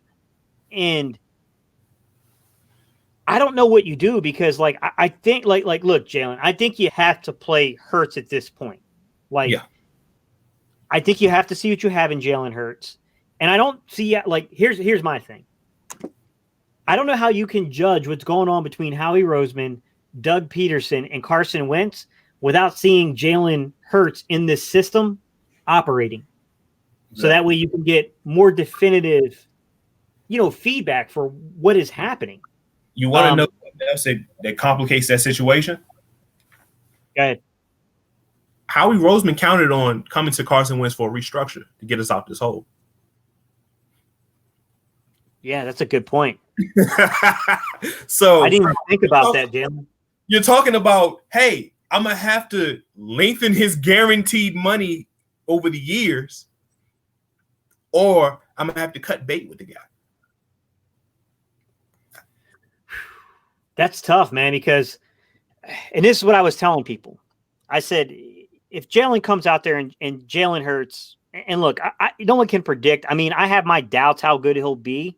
S1: And I don't know what you do because, like, I think, like, look, Jaelen, I think you have to play Hurts at this point. Like, yeah. I think you have to see what you have in Jalen Hurts. And I don't see, like, here's my thing. I don't know how you can judge what's going on between Howie Roseman, Doug Peterson, and Carson Wentz without seeing Jalen Hurts in this system operating. So that way you can get more definitive, feedback for what is happening.
S2: You want to know what else that complicates that situation?
S1: Go ahead.
S2: Howie Roseman counted on coming to Carson Wentz for a restructure to get us out this hole.
S1: Yeah, that's a good point.
S2: So
S1: I didn't even think about that, Jim.
S2: You're talking about, hey, I'm going to have to lengthen his guaranteed money over the years, or I'm going to have to cut bait with the guy.
S1: That's tough, man, because, and this is what I was telling people. I said, if Jalen comes out there and Jalen Hurts, and look, no one can predict. I mean, I have my doubts how good he'll be.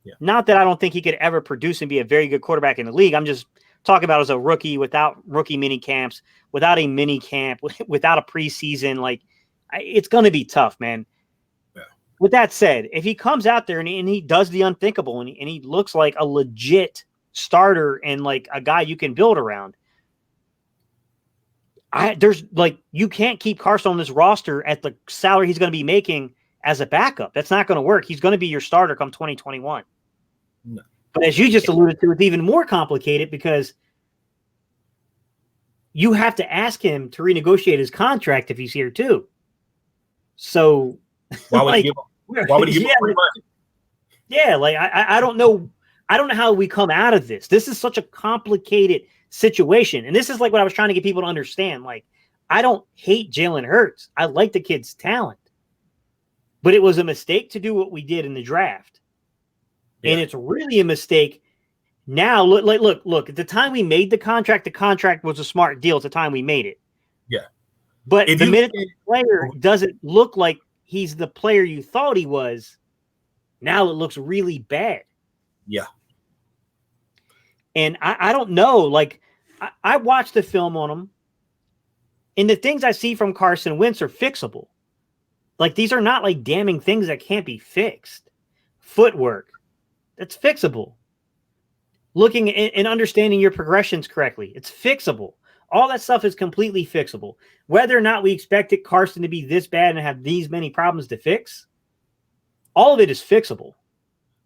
S1: Yeah. Not that I don't think he could ever produce and be a very good quarterback in the league. I'm just talking about as a rookie without rookie mini camps, without a mini camp, without a preseason. Like, it's going to be tough, man. Yeah. With that said, if he comes out there and he does the unthinkable and he looks like a legit starter and like a guy you can build around, there's like, you can't keep Carson on this roster at the salary he's going to be making as a backup. That's not going to work. He's going to be your starter come 2021. No. But as you just alluded to, it's even more complicated because you have to ask him to renegotiate his contract if he's here too. So
S2: why would he give him free money?
S1: Yeah, like I don't know. I don't know how we come out of this. This is such a complicated situation. And this is like what I was trying to get people to understand. Like, I don't hate Jalen Hurts. I like the kid's talent. But it was a mistake to do what we did in the draft. Yeah. And it's really a mistake now. Look, at the time we made the contract was a smart deal at the time we made it.
S2: Yeah.
S1: But the minute the player doesn't look like he's the player you thought he was, now it looks really bad.
S2: Yeah.
S1: And I don't know. Like, I watched the film on him, and the things I see from Carson Wentz are fixable. Like, these are not like damning things that can't be fixed. Footwork, that's fixable. looking and understanding your progressions correctly. It's fixable. All that stuff is completely fixable. Whether or not we expected Carson to be this bad and have these many problems to fix, all of it is fixable.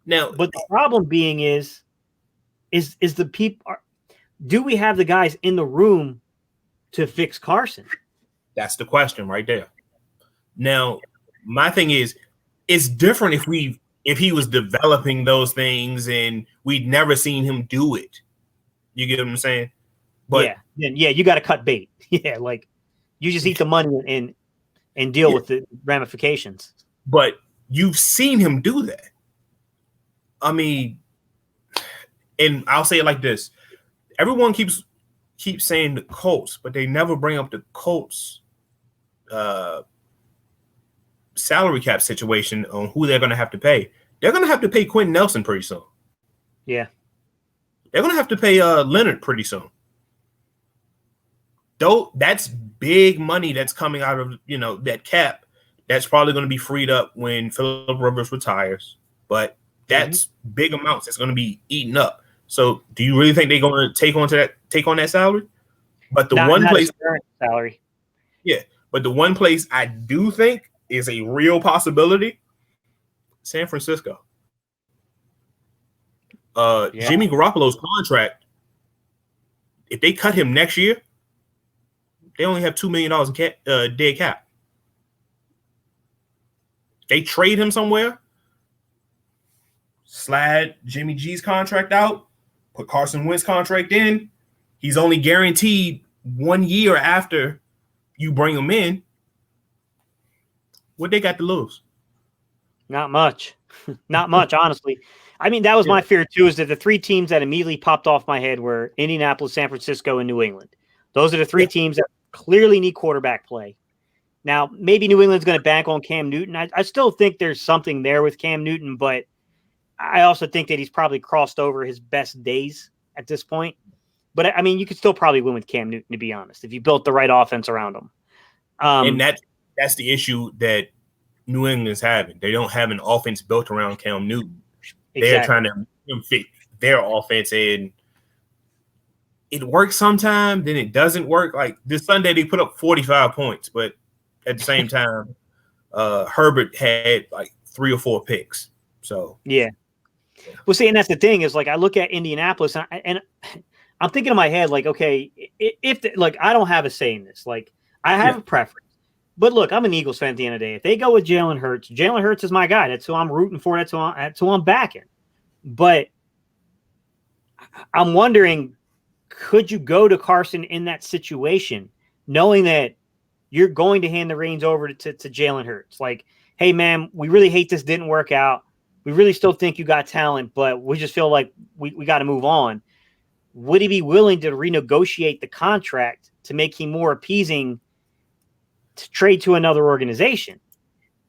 S2: Now,
S1: but the problem being is the people. Do we have the guys in the room to fix Carson?
S2: That's the question right there. Now, my thing is, it's different if he was developing those things and we'd never seen him do it. You get what I'm saying? But
S1: you got to cut bait. Yeah, like you just eat the money and deal with the ramifications.
S2: But you've seen him do that. I mean, and I'll say it like this: everyone keeps saying the Colts, but they never bring up the Colts salary cap situation on who they're going to have to pay. They're going to have to pay Quentin Nelson pretty soon.
S1: Yeah,
S2: they're going to have to pay Leonard pretty soon. Though that's big money that's coming out of that cap. That's probably going to be freed up when Phillip Rivers retires, but that's big amounts that's going to be eaten up. So, do you really think they're going to take on that salary? But the not place
S1: salary,
S2: but the one place I do think is a real possibility, San Francisco. Jimmy Garoppolo's contract, if they cut him next year, they only have $2 million in dead cap. They trade him somewhere, slide Jimmy G's contract out, put Carson Wentz's contract in. He's only guaranteed 1 year after you bring him in. What they got to lose?
S1: Not much. Not much, honestly. I mean, that was my fear too, is that the three teams that immediately popped off my head were Indianapolis, San Francisco, and New England. Those are the three teams that clearly need quarterback play. Now, maybe New England's going to bank on Cam Newton. I still think there's something there with Cam Newton, but I also think that he's probably crossed over his best days at this point. But, I mean, you could still probably win with Cam Newton, to be honest, if you built the right offense around him.
S2: And that's the issue that New England's having. They don't have an offense built around Cam Newton. Exactly. They're trying to fit their offense in. It works sometime, then it doesn't work. Like this Sunday, they put up 45 points, but at the same time, Herbert had like 3 or 4 picks. So
S1: well, see, and that's the thing is, like, I look at Indianapolis and I'm thinking in my head, like, okay, if I don't have a say in this, like, I have a preference, but look, I'm an Eagles fan at the end of the day. If they go with Jalen Hurts is my guy. That's who I'm rooting for. That's who I'm backing. But I'm wondering, could you go to Carson in that situation, knowing that you're going to hand the reins over to Jalen Hurts? Like, hey, man, we really hate this didn't work out. We really still think you got talent, but we just feel like we got to move on. Would he be willing to renegotiate the contract to make him more appeasing to trade to another organization?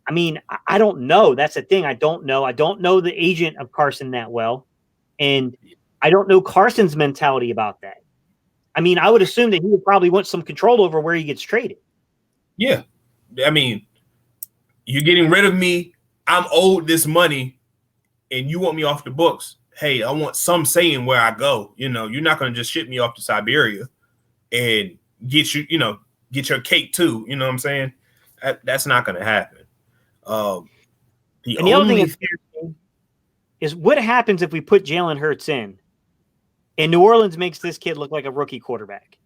S1: I mean, I don't know. That's the thing. I don't know. I don't know the agent of Carson that well. And I don't know Carson's mentality about that. I mean, I would assume that he would probably want some control over where he gets traded.
S2: Yeah. I mean, you're getting rid of me. I'm owed this money and you want me off the books. Hey, I want some say in where I go. You're not going to just ship me off to Siberia and get your cake too. You know what I'm saying? That's not going to happen.
S1: The other thing is what happens if we put Jalen Hurts in and New Orleans makes this kid look like a rookie quarterback,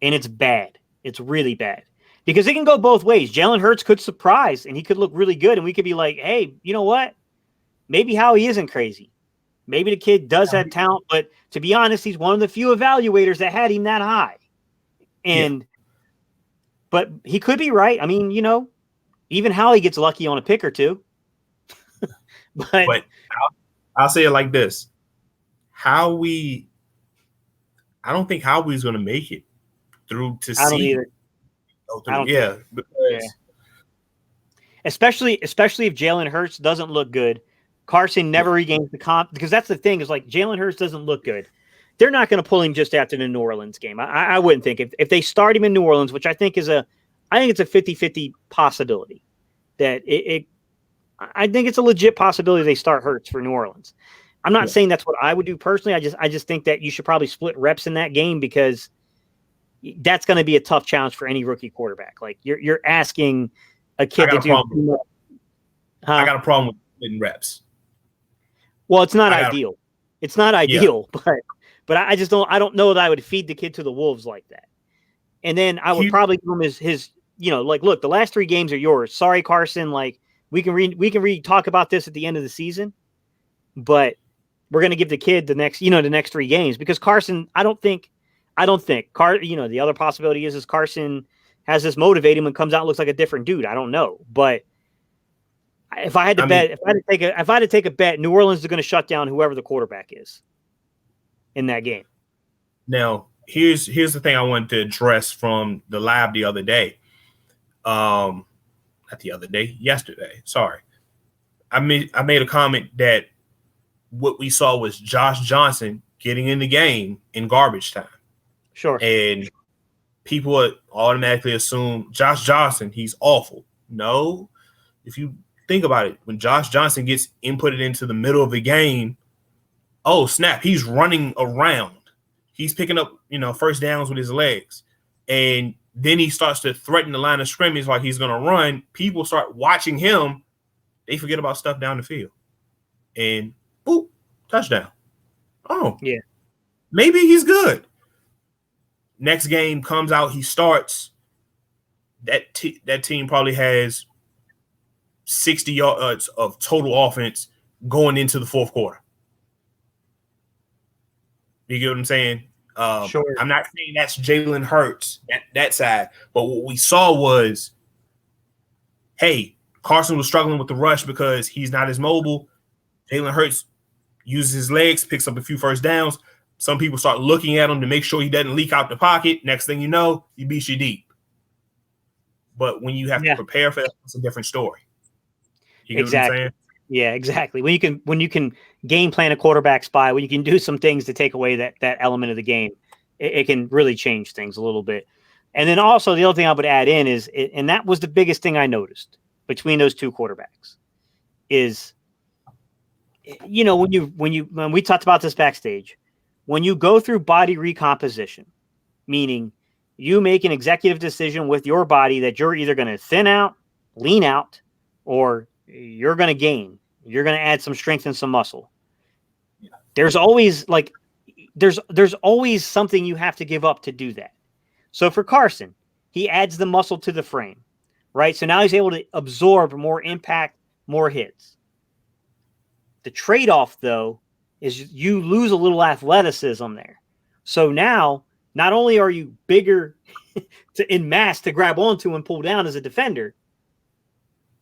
S1: and it's bad. It's really bad because it can go both ways. Jalen Hurts could surprise and he could look really good. And we could be like, hey, you know what? Maybe Howie isn't crazy. Maybe the kid does have talent, but to be honest, he's one of the few evaluators that had him that high. But he could be right. I mean, even Howie gets lucky on a pick or two. but
S2: I'll say it like this. I don't think Howie's going to make it through to
S1: I don't either. Especially if Jalen Hurts doesn't look good. Carson never regains the comp, because that's the thing is, like, Jalen Hurts doesn't look good. They're not going to pull him just after the New Orleans game. I wouldn't think if they start him in New Orleans, which I think it's a 50-50 possibility that I think it's a legit possibility they start Hurts for New Orleans. I'm not saying that's what I would do personally. I just think that you should probably split reps in that game because that's going to be a tough challenge for any rookie quarterback. Like you're asking a kid to do.
S2: I got a problem with splitting reps.
S1: Well, it's not ideal. It's not ideal, but I just don't. I don't know that I would feed the kid to the wolves like that. And then I would probably give him his like, look, the last 3 games are yours. Sorry, Carson. Like we can talk about this at the end of the season, but we're going to give the kid the next 3 games because Carson, I don't think the other possibility is Carson has this motivate him and comes out and looks like a different dude. I don't know. But if I had to bet, if I had to take a bet, New Orleans is going to shut down whoever the quarterback is in that game.
S2: Now, here's the thing I wanted to address from the lab the other day. Not the other day, yesterday. Sorry. I made a comment that what we saw was Josh Johnson getting in the game in garbage time.
S1: Sure.
S2: And people would automatically assume Josh Johnson, he's awful. No. If you think about it, when Josh Johnson gets inputted into the middle of the game, oh, snap, he's running around. He's picking up, first downs with his legs. And then he starts to threaten the line of scrimmage like he's going to run. People start watching him. They forget about stuff down the field. And boop, touchdown. Oh,
S1: yeah.
S2: Maybe he's good. Next game comes out, he starts. That team probably has 60 yards of total offense going into the fourth quarter. You get what I'm saying?
S1: Sure.
S2: I'm not saying that's Jalen Hurts, that side. But what we saw was, hey, Carson was struggling with the rush because he's not as mobile. Jalen Hurts uses his legs, picks up a few first downs. Some people start looking at him to make sure he doesn't leak out the pocket. Next thing you know, he beats you deep. But when you have to prepare for that, it's a different story. You get what I'm saying?
S1: Yeah, exactly. When you can game plan a quarterback spy, when you can do some things to take away that element of the game, it can really change things a little bit. And then also the other thing I would add in is, and that was the biggest thing I noticed between those 2 quarterbacks, is when we talked about this backstage, when you go through body recomposition, meaning you make an executive decision with your body that you're either going to thin out, lean out, or you're going to gain. You're going to add some strength and some muscle. Yeah. There's always there's always something you have to give up to do that. So for Carson, he adds the muscle to the frame, right? So now he's able to absorb more impact, more hits. The trade-off, though, is you lose a little athleticism there. So now, not only are you bigger in mass to grab onto and pull down as a defender,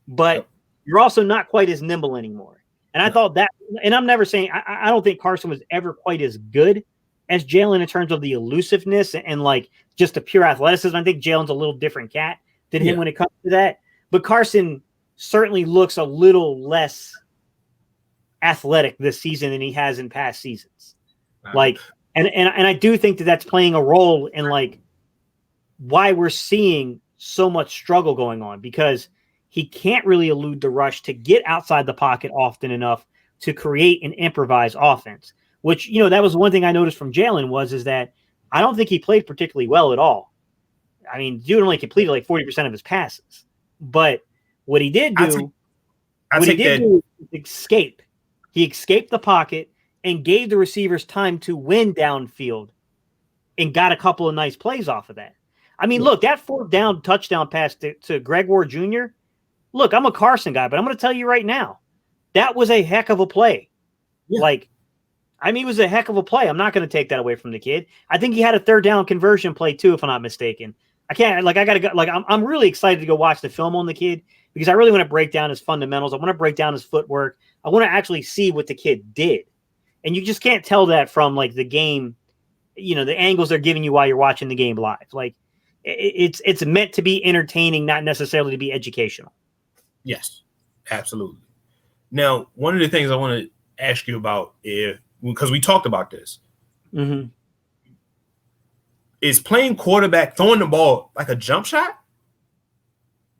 S1: but you're also not quite as nimble anymore. And I thought that, and I'm never saying, I don't think Carson was ever quite as good as Jaelen in terms of the elusiveness and like just the pure athleticism. I think Jalen's a little different cat than him when it comes to that. But Carson certainly looks a little less athletic this season than he has in past seasons. Like, and I do think that that's playing a role in like why we're seeing so much struggle going on, because he can't really elude the rush to get outside the pocket often enough to create an improvised offense, which, that was one thing I noticed from Jaelen is that I don't think he played particularly well at all. I mean, dude only completed like 40% of his passes, but what he did do was escape. He escaped the pocket and gave the receivers time to win downfield and got a couple of nice plays off of that. I mean, look, that 4th down touchdown pass to Greg Ward Jr., look, I'm a Carson guy, but I'm going to tell you right now, that was a heck of a play. Yeah. It was a heck of a play. I'm not going to take that away from the kid. I think he had a 3rd down conversion play too, if I'm not mistaken. I'm really excited to go watch the film on the kid because I really want to break down his fundamentals. I want to break down his footwork. I want to actually see what the kid did. And you just can't tell that from like the game, the angles they're giving you while you're watching the game live. Like it's meant to be entertaining, not necessarily to be educational.
S2: Yes, absolutely. Now, one of the things I want to ask you about because we talked about this, is playing quarterback, throwing the ball like a jump shot.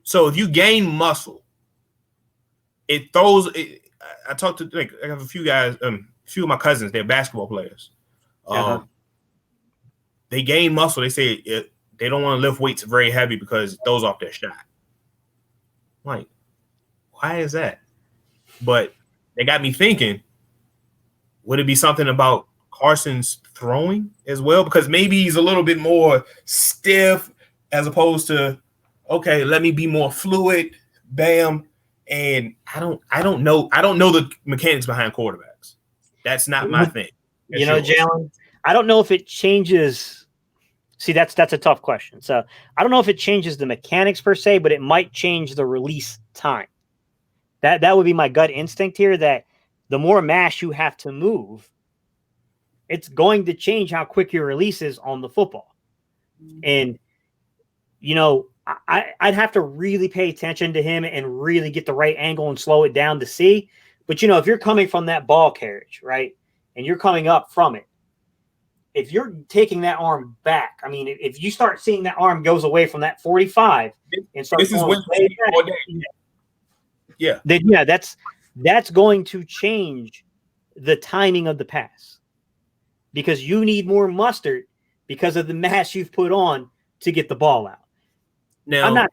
S2: So if you gain muscle, it throws. I talked to I have a few guys, few of my cousins, they're basketball players. They gain muscle. They say they don't want to lift weights very heavy because it throws off their shot. Like, why is that? But they got me thinking, would it be something about Carson's throwing as well? Because maybe he's a little bit more stiff as opposed to, okay, let me be more fluid, bam. And I don't know the mechanics behind quarterbacks. That's not my thing.
S1: That's Jaelen, I don't know if it changes. See, that's a tough question. So I don't know if it changes the mechanics per se, but it might change the release time. That would be my gut instinct here, that the more mass you have to move, it's going to change how quick your release is on the football. And, I'd have to really pay attention to him and really get the right angle and slow it down to see. But, if you're coming from that ball carriage, right, and you're coming up from it, if you're taking that arm back, I mean, if you start seeing that arm goes away from that 45 and starts going way back, then that's going to change the timing of the pass, because you need more mustard because of the mass you've put on to get the ball out. Now,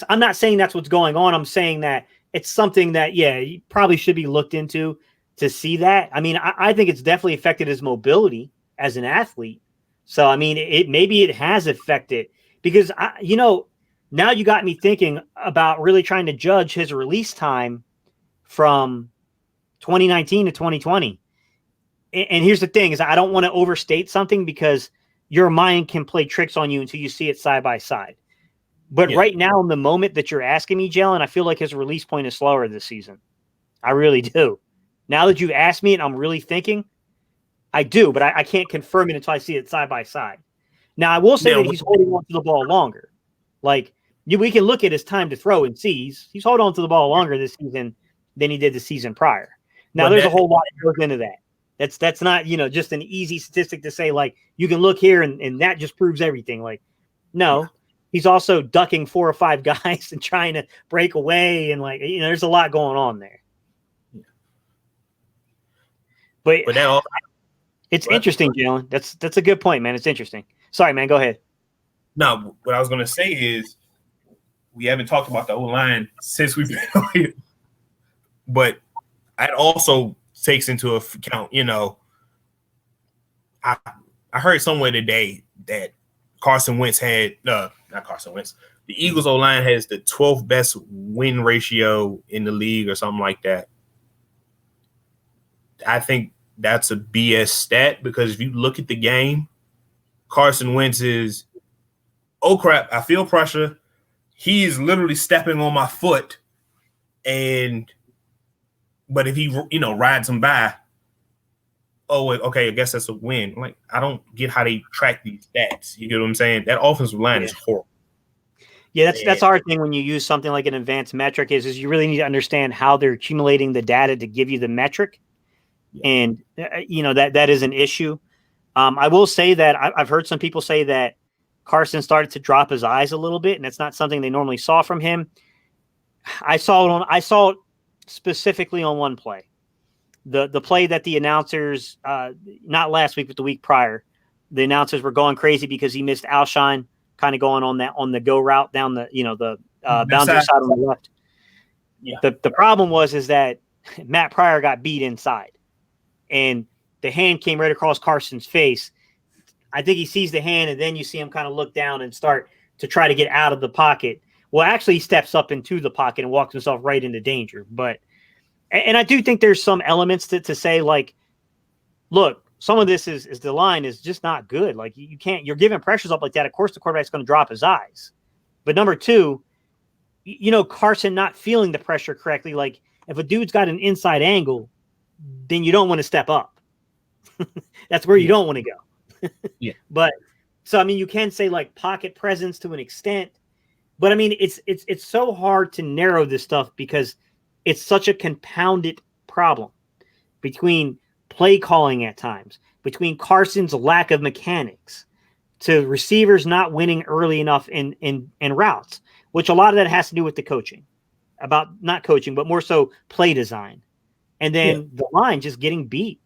S1: I'm not saying that's what's going on. I'm saying that it's something that, you probably should be looked into to see that. I mean, I think it's definitely affected his mobility as an athlete. So, I mean, maybe it has affected, because, now you got me thinking about really trying to judge his release time from 2019 to 2020. And here's the thing is, I don't want to overstate something, because your mind can play tricks on you until you see it side by side. But right now, in the moment that you're asking me, Jaelen, I feel like his release point is slower this season. I really do. Now that you've asked me and I'm really thinking, I do, but I can't confirm it until I see it side by side. Now, I will say that he's holding on to the ball longer. Like, we can look at his time to throw and see he's holding on to the ball longer this season than he did the season prior. Now, there's a whole lot that goes into that. That's not, just an easy statistic to say, like, you can look here and that just proves everything. Like, no, he's also ducking 4 or 5 guys and trying to break away. And, like, there's a lot going on there. But that all, it's interesting, Jaelen. That's a good point, man. It's interesting. Sorry, man. Go ahead.
S2: No, what I was going to say is we haven't talked about the O-line since we've been on here. But it also takes into account, I heard somewhere today that Carson Wentz had not Carson Wentz. The Eagles O-line has the 12th best win ratio in the league or something like that. I think that's a BS stat, because if you look at the game, Carson Wentz is, oh crap, I feel pressure. He is literally stepping on my foot, but if he rides him by, oh, okay, I guess that's a win. Like, I don't get how they track these stats. You get what I'm saying? That offensive line is horrible.
S1: Yeah, that's our thing when you use something like an advanced metric is you really need to understand how they're accumulating the data to give you the metric. And, that is an issue. I will say that I've heard some people say that Carson started to drop his eyes a little bit, and it's not something they normally saw from him. I saw it specifically on one play. The play that the announcers, not last week, but the week prior, the announcers were going crazy because he missed Alshon kind of going on the go route down the boundary side on the left. Yeah. The problem is that Matt Pryor got beat inside, and the hand came right across Carson's face. I think he sees the hand, and then you see him kind of look down and start to try to get out of the pocket. Well, actually, he steps up into the pocket and walks himself right into danger. And I do think there's some elements to say, like, look, some of this is the line is just not good. Like, you're giving pressures up like that. Of course, the quarterback's going to drop his eyes. But number two, Carson not feeling the pressure correctly. Like, if a dude's got an inside angle, then you don't want to step up. That's where you don't want to go.
S2: Yeah.
S1: But so, I mean, you can say like pocket presence to an extent, but I mean, it's so hard to narrow this stuff because it's such a compounded problem between play calling at times, between Carson's lack of mechanics, to receivers not winning early enough in routes, which a lot of that has to do with the coaching, about not coaching, but more so play design. And then the line just getting beat.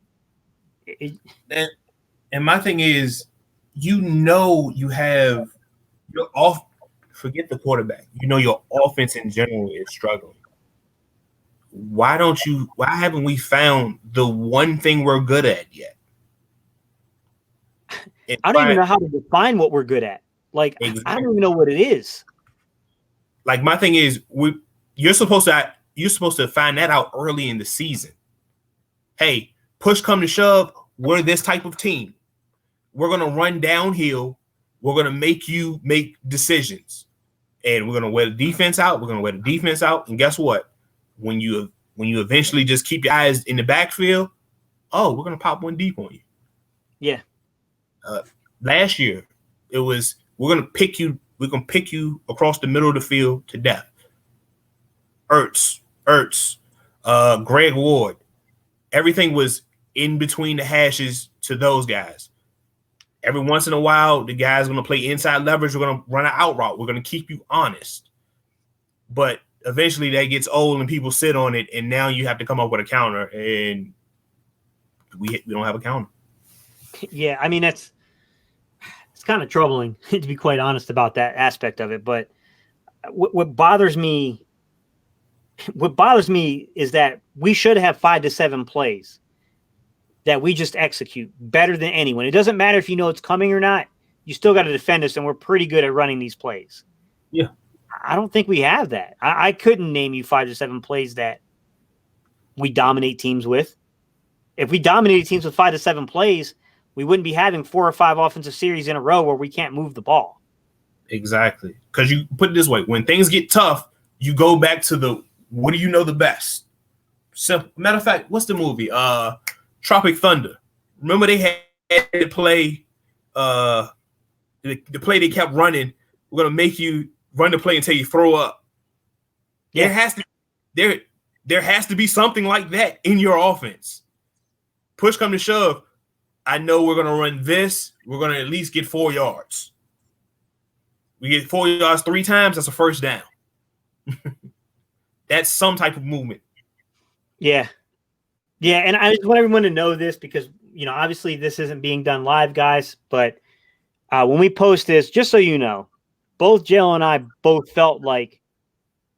S2: And my thing is, you have your off. Forget the quarterback. Your offense in general is struggling. Why haven't we found the one thing we're good at yet?
S1: I don't even know how to define what we're good at. Like, exactly. I don't even know what it is.
S2: Like, my thing is, you're supposed to find that out early in the season. Hey, push come to shove, we're this type of team. We're going to run downhill. We're going to make you make decisions. And we're going to wear the defense out. And guess what? When you eventually just keep your eyes in the backfield, we're going to pop one deep on you.
S1: Yeah.
S2: Last year, it was, we're going to pick you across the middle of the field to death. Ertz, Greg Ward. Everything was in between the hashes to those guys. Every once in a while, the guy's going to play inside leverage. We're going to run an out route. We're going to keep you honest. But eventually that gets old and people sit on it, and now you have to come up with a counter, and we don't have a counter.
S1: Yeah, I mean, it's kind of troubling, to be quite honest about that aspect of it. But what bothers me is that we should have 5 to 7 plays that we just execute better than anyone. It doesn't matter if you know it's coming or not. You still got to defend us, and we're pretty good at running these plays.
S2: Yeah.
S1: I don't think we have that. I couldn't name you 5 to 7 plays that we dominate teams with. If we dominated teams with 5 to 7 plays, we wouldn't be having 4 or 5 offensive series in a row where we can't move the ball. Exactly.
S2: Because you put it this way, when things get tough, you go back to what do you know the best? Simple. Matter of fact, what's the movie? Tropic Thunder. Remember they had to play the play they kept running. We're gonna make you run the play until you throw up. Yeah. There has to be something like that in your offense. Push come to shove, I know we're gonna run this. We're gonna at least get 4 yards. We get 4 yards 3 times, that's a first down. That's some type of movement.
S1: Yeah. Yeah, and I just want everyone to know this because, obviously this isn't being done live, guys, but when we post this, just so you know, both Jaelen and I both felt like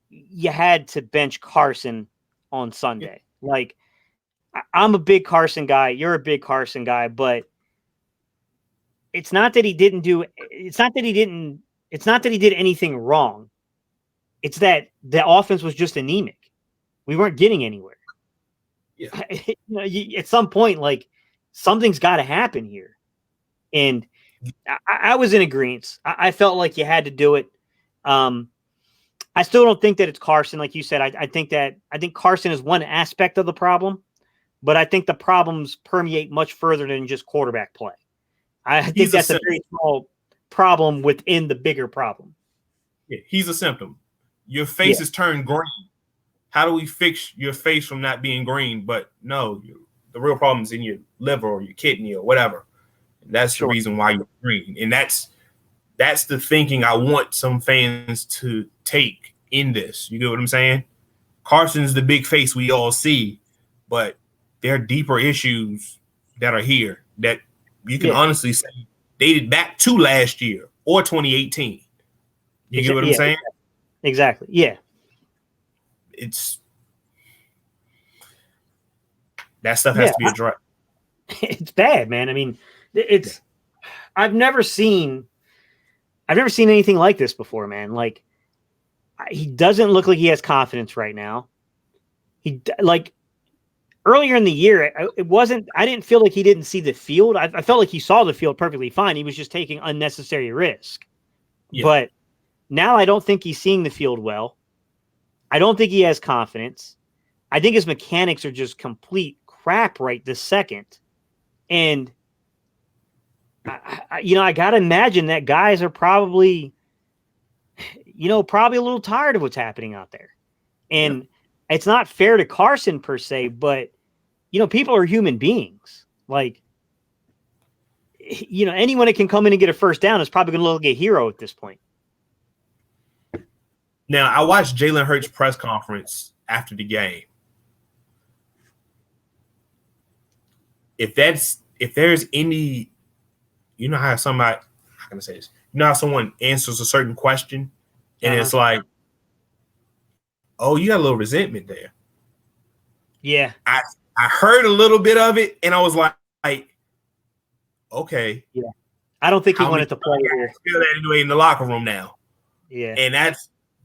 S1: you had to bench Carson on Sunday. Yeah. Like, I'm a big Carson guy. You're a big Carson guy, but it's not that he did anything wrong. It's that the offense was just anemic. We weren't getting anywhere. Yeah. At some point, like, something's got to happen here. And I was in agreement. I felt like you had to do it. I still don't think that it's Carson. Like you said, I think Carson is one aspect of the problem, but I think the problems permeate much further than just quarterback play. I think that's a very small problem within the bigger problem.
S2: Yeah, he's a symptom. Your face is turned green. How do we fix your face from not being green? But no, the real problem is in your liver or your kidney or whatever. And that's the reason why you're green. And that's the thinking I want some fans to take in this. You get what I'm saying? Carson's the big face we all see, but there are deeper issues that are here that you can honestly say dated back to last year or 2018. You get what I'm saying?
S1: Exactly. Yeah.
S2: That stuff has to be addressed.
S1: It's bad, man. I mean, I've never seen anything like this before, man. Like, he doesn't look like he has confidence right now. Earlier in the year, I didn't feel like he didn't see the field. I felt like he saw the field perfectly fine. He was just taking unnecessary risk. Yeah. But now I don't think he's seeing the field well. I don't think he has confidence. I think his mechanics are just complete crap right this second. And, I got to imagine that guys are probably a little tired of what's happening out there. And it's not fair to Carson per se, but, people are human beings. Like, anyone that can come in and get a first down is probably going to look like a hero at this point.
S2: Now, I watched Jalen Hurts' press conference after the game. If that's if there's any, you know how somebody, how can I say this? You know how someone answers a certain question and it's like, oh, you got a little resentment there.
S1: Yeah.
S2: I heard a little bit of it and I was like okay.
S1: Yeah. I don't think he wanted to play here.
S2: Feel that anyway in the locker room now.
S1: Yeah.
S2: And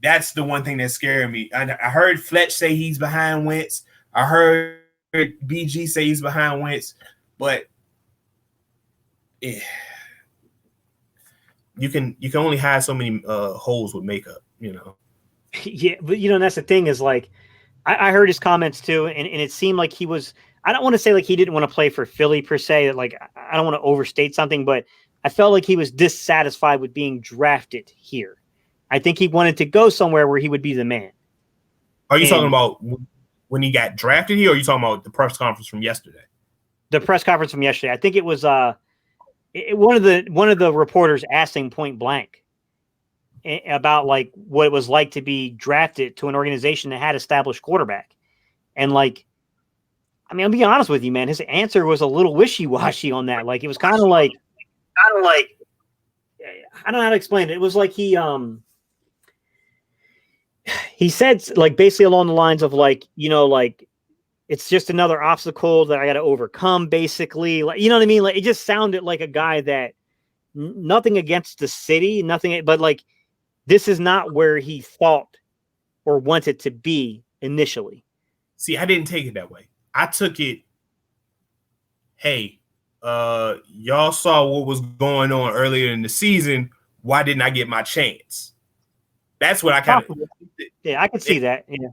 S2: that's the one thing that scared me. I heard Fletch say he's behind Wentz. I heard BG say he's behind Wentz, but you can only hide so many holes with makeup, you know.
S1: Yeah, but that's the thing is like I heard his comments too, and it seemed like he was. I don't want to say like he didn't want to play for Philly per se. Like I don't want to overstate something, but I felt like he was dissatisfied with being drafted here. I think he wanted to go somewhere where he would be the man.
S2: Are you talking about when he got drafted here, or are you talking about the press conference from yesterday?
S1: The press conference from yesterday. I think it was one of the reporters asking point blank about like what it was like to be drafted to an organization that had established quarterback. And like, I mean, I'll be honest with you, man, his answer was a little wishy-washy on that. Like, it was kind of like, I don't know how to explain it. It was like he said like basically along the lines of like, like it's just another obstacle that I got to overcome basically. Like, you know what I mean? Like, it just sounded like a guy that nothing against the city, nothing, but like, this is not where he thought or wanted to be initially.
S2: See, I didn't take it that way. I took it, hey, y'all saw what was going on earlier in the season. Why didn't I get my chance? That's what I kind of.
S1: Yeah, I could see that. Yeah.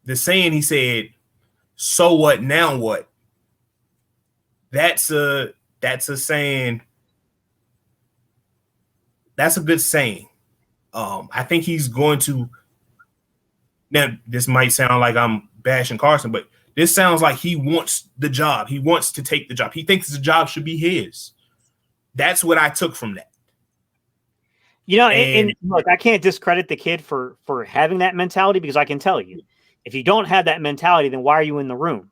S2: The saying he said, "So what? Now what?" That's a saying. That's a good saying. I think he's going to. Now, this might sound like I'm bashing Carson, but this sounds like he wants the job. He wants to take the job. He thinks the job should be his. That's what I took from that.
S1: And look, I can't discredit the kid for having that mentality because I can tell you, if you don't have that mentality, then why are you in the room?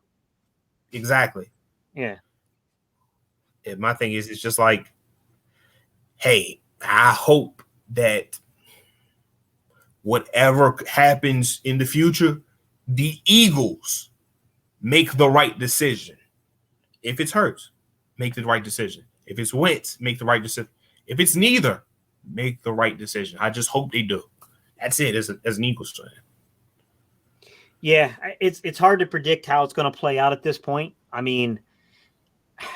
S2: Exactly.
S1: Yeah.
S2: And my thing is, it's just like, hey, I hope that whatever happens in the future, the Eagles make the right decision. If it's Hurts, make the right decision. If it's Wentz, make the right decision. If it's neither, make the right decision. I just hope they do. That's it as an Eagles fan.
S1: Yeah, it's hard to predict how it's going to play out at this point. I mean,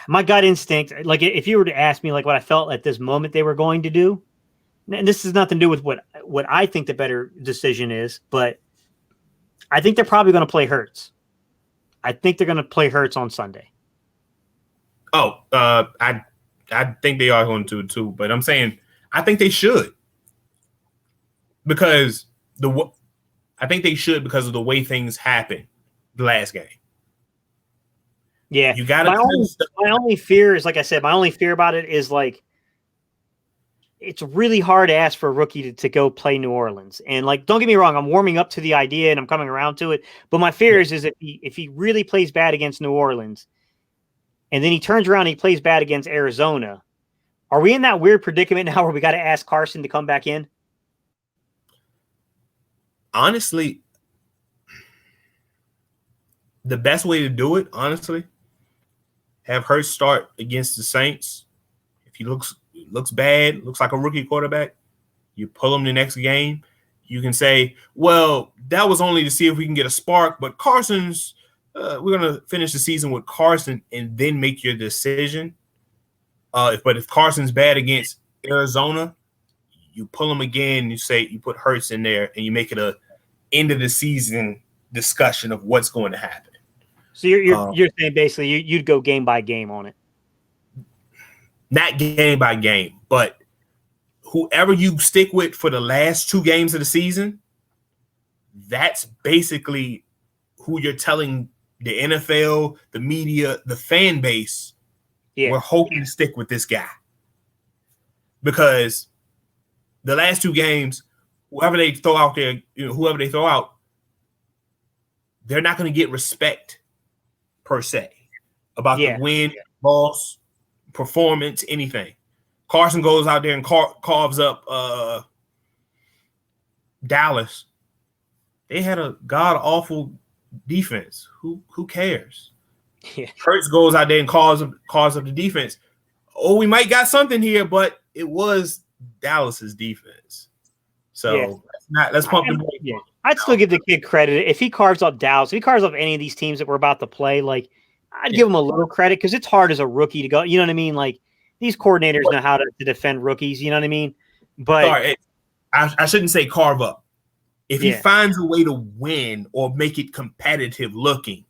S1: my gut instinct, like if you were to ask me like what I felt at this moment they were going to do, and this has nothing to do with what I think the better decision is, but I think they're probably going to play Hurts. I think they're going to play Hurts on Sunday.
S2: Oh, I think they are going to too, but I'm saying I think they should because I think they should because of the way things happened the last game.
S1: Yeah,
S2: you got
S1: my only fear is, like I said, my only fear about it is like it's really hard to ask for a rookie to go play New Orleans. And like, don't get me wrong, I'm warming up to the idea and I'm coming around to it. But my fear is if he really plays bad against New Orleans, and then he turns around and he plays bad against Arizona, are we in that weird predicament now where we got to ask Carson to come back in?
S2: Honestly, the best way to do it, honestly, have Hurts start against the Saints. If he looks bad, looks like a rookie quarterback, you pull him the next game. You can say, well, that was only to see if we can get a spark, but Carson's we're going to finish the season with Carson and then make your decision. But if Carson's bad against Arizona, you pull him again, you put Hurts in there, and you make it a end of the season discussion of what's going to happen.
S1: So you're saying basically you'd go game by game on it.
S2: Not game by game, but whoever you stick with for the last 2 games of the season, that's basically who you're telling the NFL, the media, the fan base, we're hoping to stick with this guy. Because the last 2 games, whoever they throw out there, they're not going to get respect per se about
S1: Yeah.
S2: the win, loss, performance, anything. Carson goes out there and carves up Dallas. They had a god awful defense. Who cares?
S1: Yeah.
S2: Hurts goes out there and calls up the defense. Oh, we might got something here, but it was Dallas's defense. So let's pump the brakes.
S1: Yeah. I'd still give the kid credit if he carves up Dallas. If he carves up any of these teams that we're about to play, like I'd give him a little credit because it's hard as a rookie to go. You know what I mean? Like these coordinators know how to defend rookies. You know what I mean? But
S2: sorry, I shouldn't say carve up. If he finds a way to win or make it competitive looking,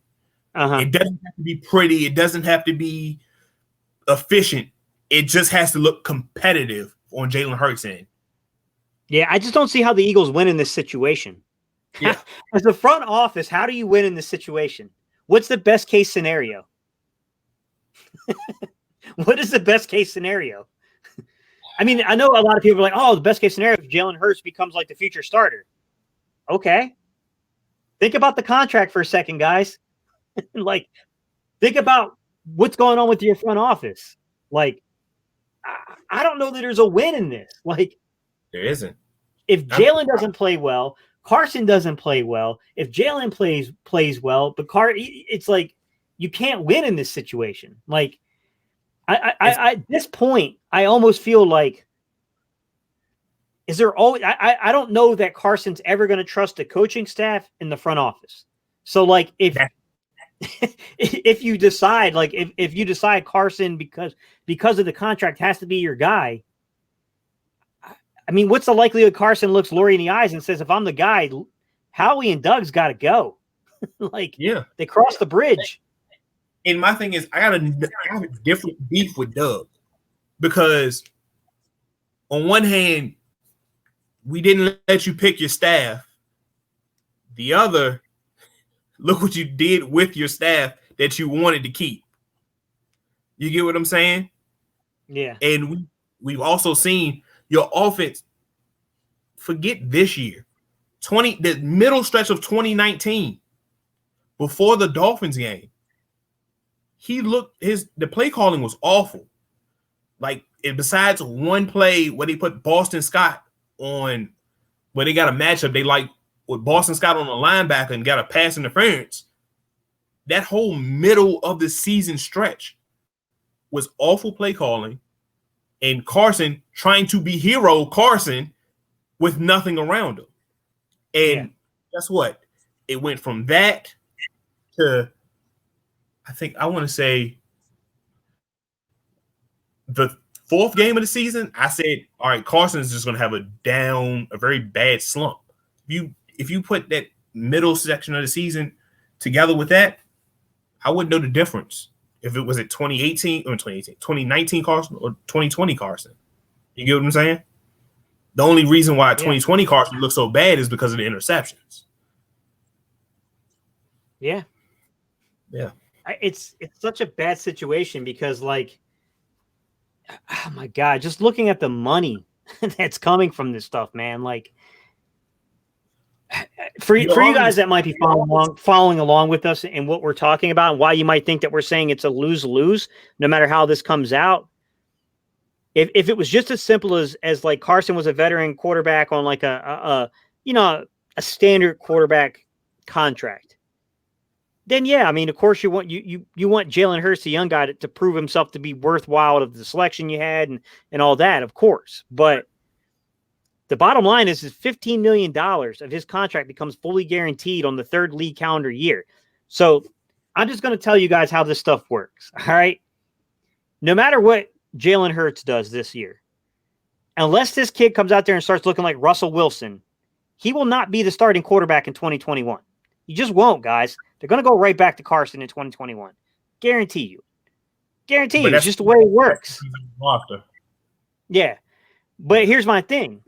S2: it doesn't have to be pretty. It doesn't have to be efficient. It just has to look competitive on Jalen Hurts' end.
S1: Yeah, I just don't see how the Eagles win in this situation.
S2: Yeah.
S1: As the front office, how do you win in this situation? What's the best case scenario? What is the best case scenario? I mean, I know a lot of people are like, oh, the best case scenario is Jalen Hurts becomes like the future starter. Okay. Think about the contract for a second, guys. Like, think about what's going on with your front office. Like, I don't know that there's a win in this. Like,
S2: there isn't.
S1: If Jaelen doesn't play well, Carson doesn't play well. If Jaelen plays well, but it's like you can't win in this situation. Like, I at this point, I almost feel like is there always I don't know that Carson's ever going to trust the coaching staff in the front office. So like if you decide if you decide Carson because of the contract has to be your guy, I mean, what's the likelihood Carson looks Lori in the eyes and says, if I'm the guy, Howie and Doug's got to go. They cross the bridge.
S2: And my thing is, I have a different beef with Doug because on one hand, we didn't let you pick your staff. The other, look what you did with your staff that you wanted to keep. You get what I'm saying?
S1: Yeah.
S2: And we've also seen your offense, forget this year, the middle stretch of 2019, before the Dolphins game, the play calling was awful. Like, besides one play where they put Boston Scott on, where they got a matchup, they like with Boston Scott on the linebacker and got a pass interference. That whole middle of the season stretch was awful play calling. And Carson trying to be hero Carson with nothing around him. And guess what? It went from that to, I want to say, the fourth game of the season, I said, all right, Carson is just going to have a very bad slump. If you put that middle section of the season together with that, I wouldn't know the difference. If it was at 2019 Carson or 2020 Carson. You get what I'm saying? The only reason why 2020 Carson looks so bad is because of the interceptions.
S1: Yeah.
S2: Yeah.
S1: It's such a bad situation because, like, oh my God, just looking at the money that's coming from this stuff, man. Like, for you guys that might be following along with us and what we're talking about and why you might think that we're saying it's a lose-lose, no matter how this comes out. If it was just as simple as like Carson was a veteran quarterback on like a standard quarterback contract, then I mean, of course you want Jalen Hurts, the young guy, to prove himself to be worthwhile of the selection you had and all that, of course. But the bottom line is $15 million of his contract becomes fully guaranteed on the third league calendar year. So I'm just going to tell you guys how this stuff works. All right. No matter what Jalen Hurts does this year, unless this kid comes out there and starts looking like Russell Wilson, he will not be the starting quarterback in 2021. He just won't, guys. They're going to go right back to Carson in 2021. Guarantee you. Guarantee you. It's just the way it works. Yeah. But here's my thing.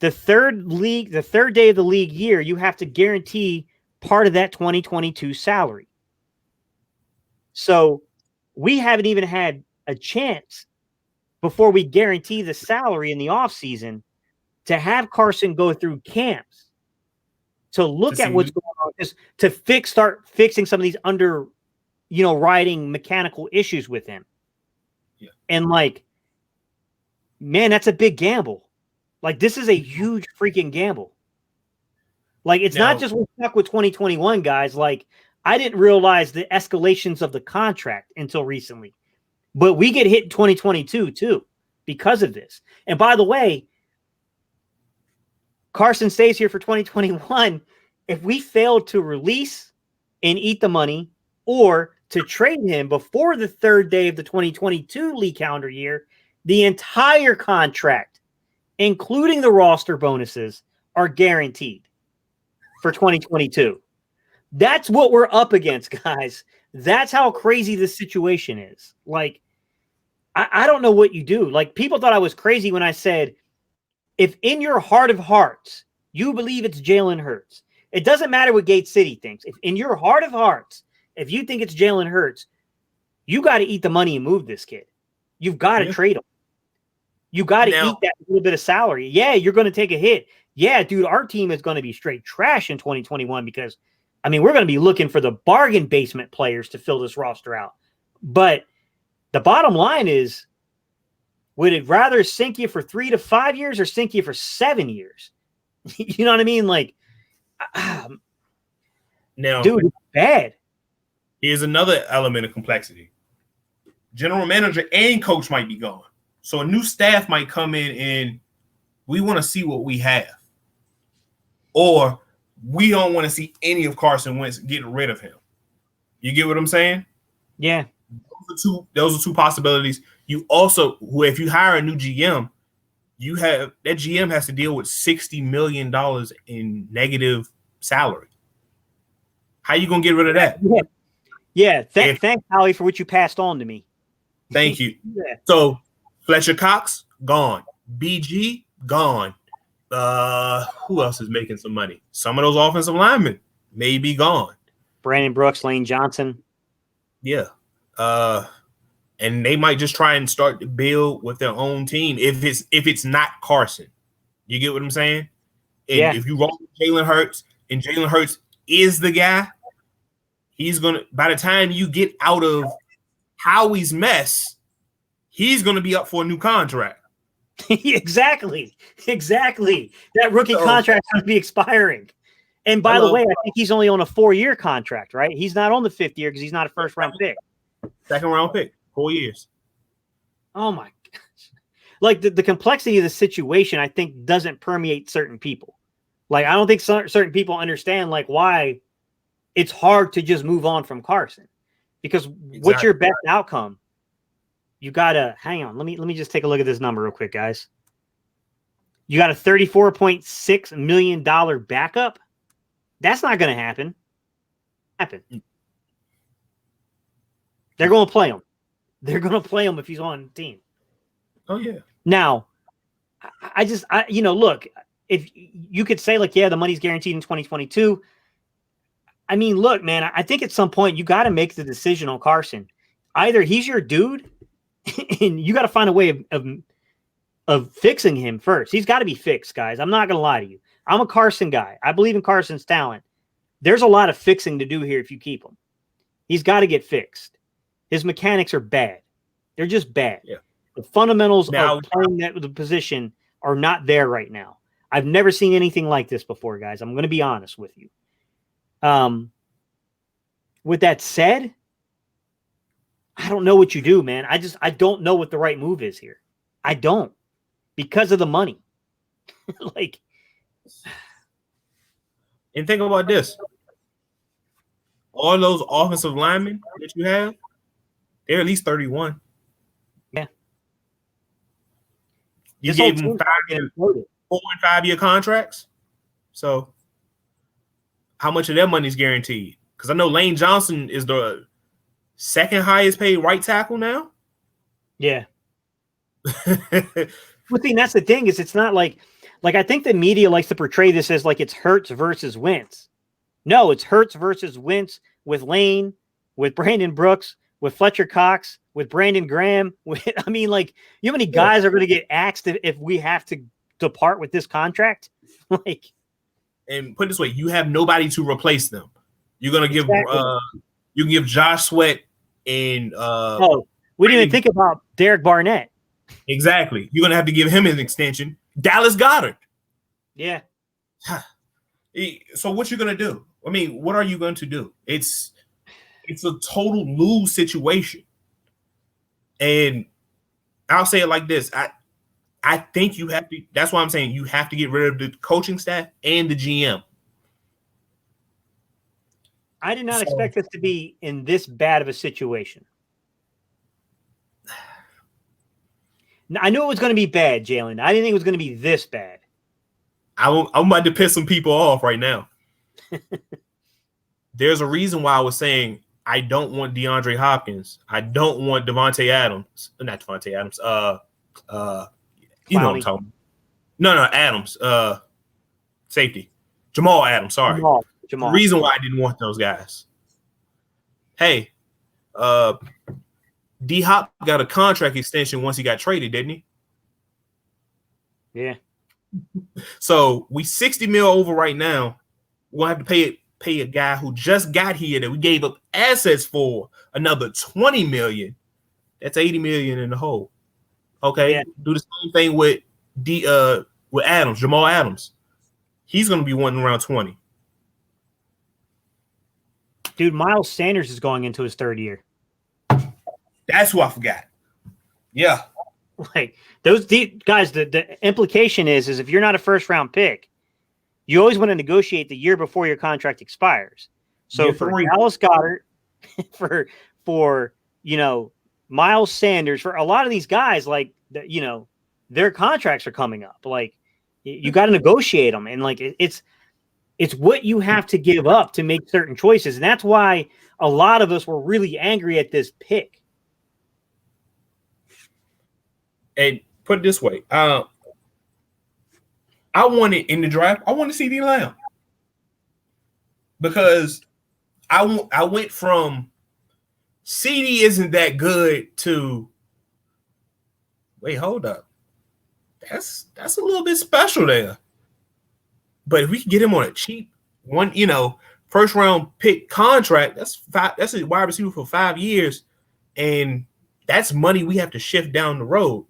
S1: The third day of the league year, you have to guarantee part of that 2022 salary. So we haven't even had a chance before we guarantee the salary in the offseason to have Carson go through camps to look at what's going just to start fixing some of these riding mechanical issues with him.
S2: Yeah.
S1: And like, man, that's a big gamble. Like, this is a huge freaking gamble. Like, it's not just we're stuck with 2021, guys. Like, I didn't realize the escalations of the contract until recently. But we get hit in 2022, too, because of this. And by the way, Carson stays here for 2021. If we fail to release and eat the money or to trade him before the third day of the 2022 league calendar year, the entire contract, including the roster bonuses, are guaranteed for 2022. That's what we're up against, guys. That's how crazy this situation is. Like, I don't know what you do. Like, people thought I was crazy when I said, if in your heart of hearts, you believe it's Jalen Hurts, it doesn't matter what Gate City thinks. If in your heart of hearts, if you think it's Jalen Hurts, you got to eat the money and move this kid. You've got to trade him. You got to eat that little bit of salary. Yeah, you're going to take a hit. Yeah, dude, our team is going to be straight trash in 2021 because, I mean, we're going to be looking for the bargain basement players to fill this roster out. But the bottom line is, would it rather sink you for 3 to 5 years or sink you for 7 years? You know what I mean? Like,
S2: now,
S1: dude, it's bad.
S2: Here's another element of complexity. General manager and coach might be gone. So a new staff might come in and we want to see what we have. Or we don't want to see any of Carson Wentz getting rid of him. You get what I'm saying?
S1: Yeah.
S2: Those are two possibilities. You also, if you hire a new GM, that GM has to deal with $60 million in negative salary. How you gonna get rid of that?
S1: Yeah. Thanks, Howie, for what you passed on to me.
S2: Thank you.
S1: Yeah.
S2: So Fletcher Cox gone. BG gone. Who else is making some money? Some of those offensive linemen may be gone.
S1: Brandon Brooks, Lane Johnson.
S2: Yeah. And they might just try and start to build with their own team if it's not Carson. You get what I'm saying? And if you roll with Jalen Hurts and Jalen Hurts is the guy, he's gonna, by the time you get out of Howie's mess, he's gonna be up for a new contract.
S1: Exactly. That rookie contract's going to be expiring. And by the way, I think he's only on a 4-year contract, right? He's not on the 5th year because he's not a first-round pick.
S2: Second-round pick, 4 years.
S1: Oh, my gosh. Like, the complexity of the situation, I think, doesn't permeate certain people. Like, I don't think certain people understand, like, why it's hard to just move on from Carson. Because what's your best outcome? You got to hang on. Let me just take a look at this number real quick, guys. You got a $34.6 million backup. That's not going to happen. They're going to play him. They're going to play him if he's on the team.
S2: Oh yeah.
S1: Now, look, if you could say like, yeah, the money's guaranteed in 2022. I mean, look, man, I think at some point you got to make the decision on Carson. Either he's your dude, and you got to find a way of fixing him first. He's got to be fixed, guys. I'm not going to lie to you. I'm a Carson guy. I believe in Carson's talent. There's a lot of fixing to do here if you keep him. He's got to get fixed. His mechanics are bad. They're just bad. Yeah. The fundamentals of playing the position are not there right now. I've never seen anything like this before, guys. I'm going to be honest with you. With that said, I don't know what you do, man. I don't know what the right move is here. I don't, because of the money. Like,
S2: and think about this. All those offensive linemen that you have, they're at least 31.
S1: Yeah.
S2: You gave them 4 and 5 year contracts. So how much of their money is guaranteed? Because I know Lane Johnson is the second highest paid right tackle now.
S1: Yeah. Well, see, that's the thing is it's not like I think the media likes to portray this as like it's Hurts versus Wentz. No, it's Hurts versus Wentz with Lane, with Brandon Brooks, with Fletcher Cox, with Brandon Graham. I mean, like, you know how many guys are going to get axed if we have to depart with this contract? Like,
S2: and put it this way, you have nobody to replace them. You're gonna give
S1: Exactly.
S2: you can give Josh Sweat and
S1: we didn't even think about Derek Barnett.
S2: Exactly. You're gonna have to give him an extension. Dallas Goedert.
S1: Yeah.
S2: So what you gonna do? I mean, what are you going to do? It's a total lose situation. And I'll say it like this. I think you have to, that's why I'm saying you have to get rid of the coaching staff and the GM.
S1: I did not expect us to be in this bad of a situation. I knew it was going to be bad, Jaelen. I didn't think it was going to be this bad.
S2: I'm about to piss some people off right now. There's a reason why I was saying I don't want DeAndre Hopkins. I don't want Devontae Adams. Not Devontae Adams. You know what I'm talking about. No, Adams. Safety. Jamal Adams, sorry.
S1: Jamal.
S2: The reason why I didn't want those guys. Hey, D-Hop got a contract extension once he got traded, didn't he?
S1: Yeah.
S2: So we 60 mil over right now. We'll have to pay a guy who just got here that we gave up assets for another 20 million. That's 80 million in the hole. Okay. Yeah. Do the same thing with Adams, Jamal Adams. He's going to be wanting around 20.
S1: Dude, Miles Sanders is going into his third year.
S2: That's who I forgot. Yeah.
S1: Like those guys, the implication is if you're not a first round pick, you always want to negotiate the year before your contract expires. So for Dallas Goedert, for Miles Sanders, for a lot of these guys, like their contracts are coming up. Like you got to negotiate them, and like it's what you have to give up to make certain choices, and that's why a lot of us were really angry at this pick.
S2: And put it this way, I wanted in the draft, I want to see CD Lamb because I went from CD isn't that good to wait, hold up, that's a little bit special there. But if we can get him on a cheap one, first round pick contract, that's a wide receiver for 5 years, and that's money we have to shift down the road.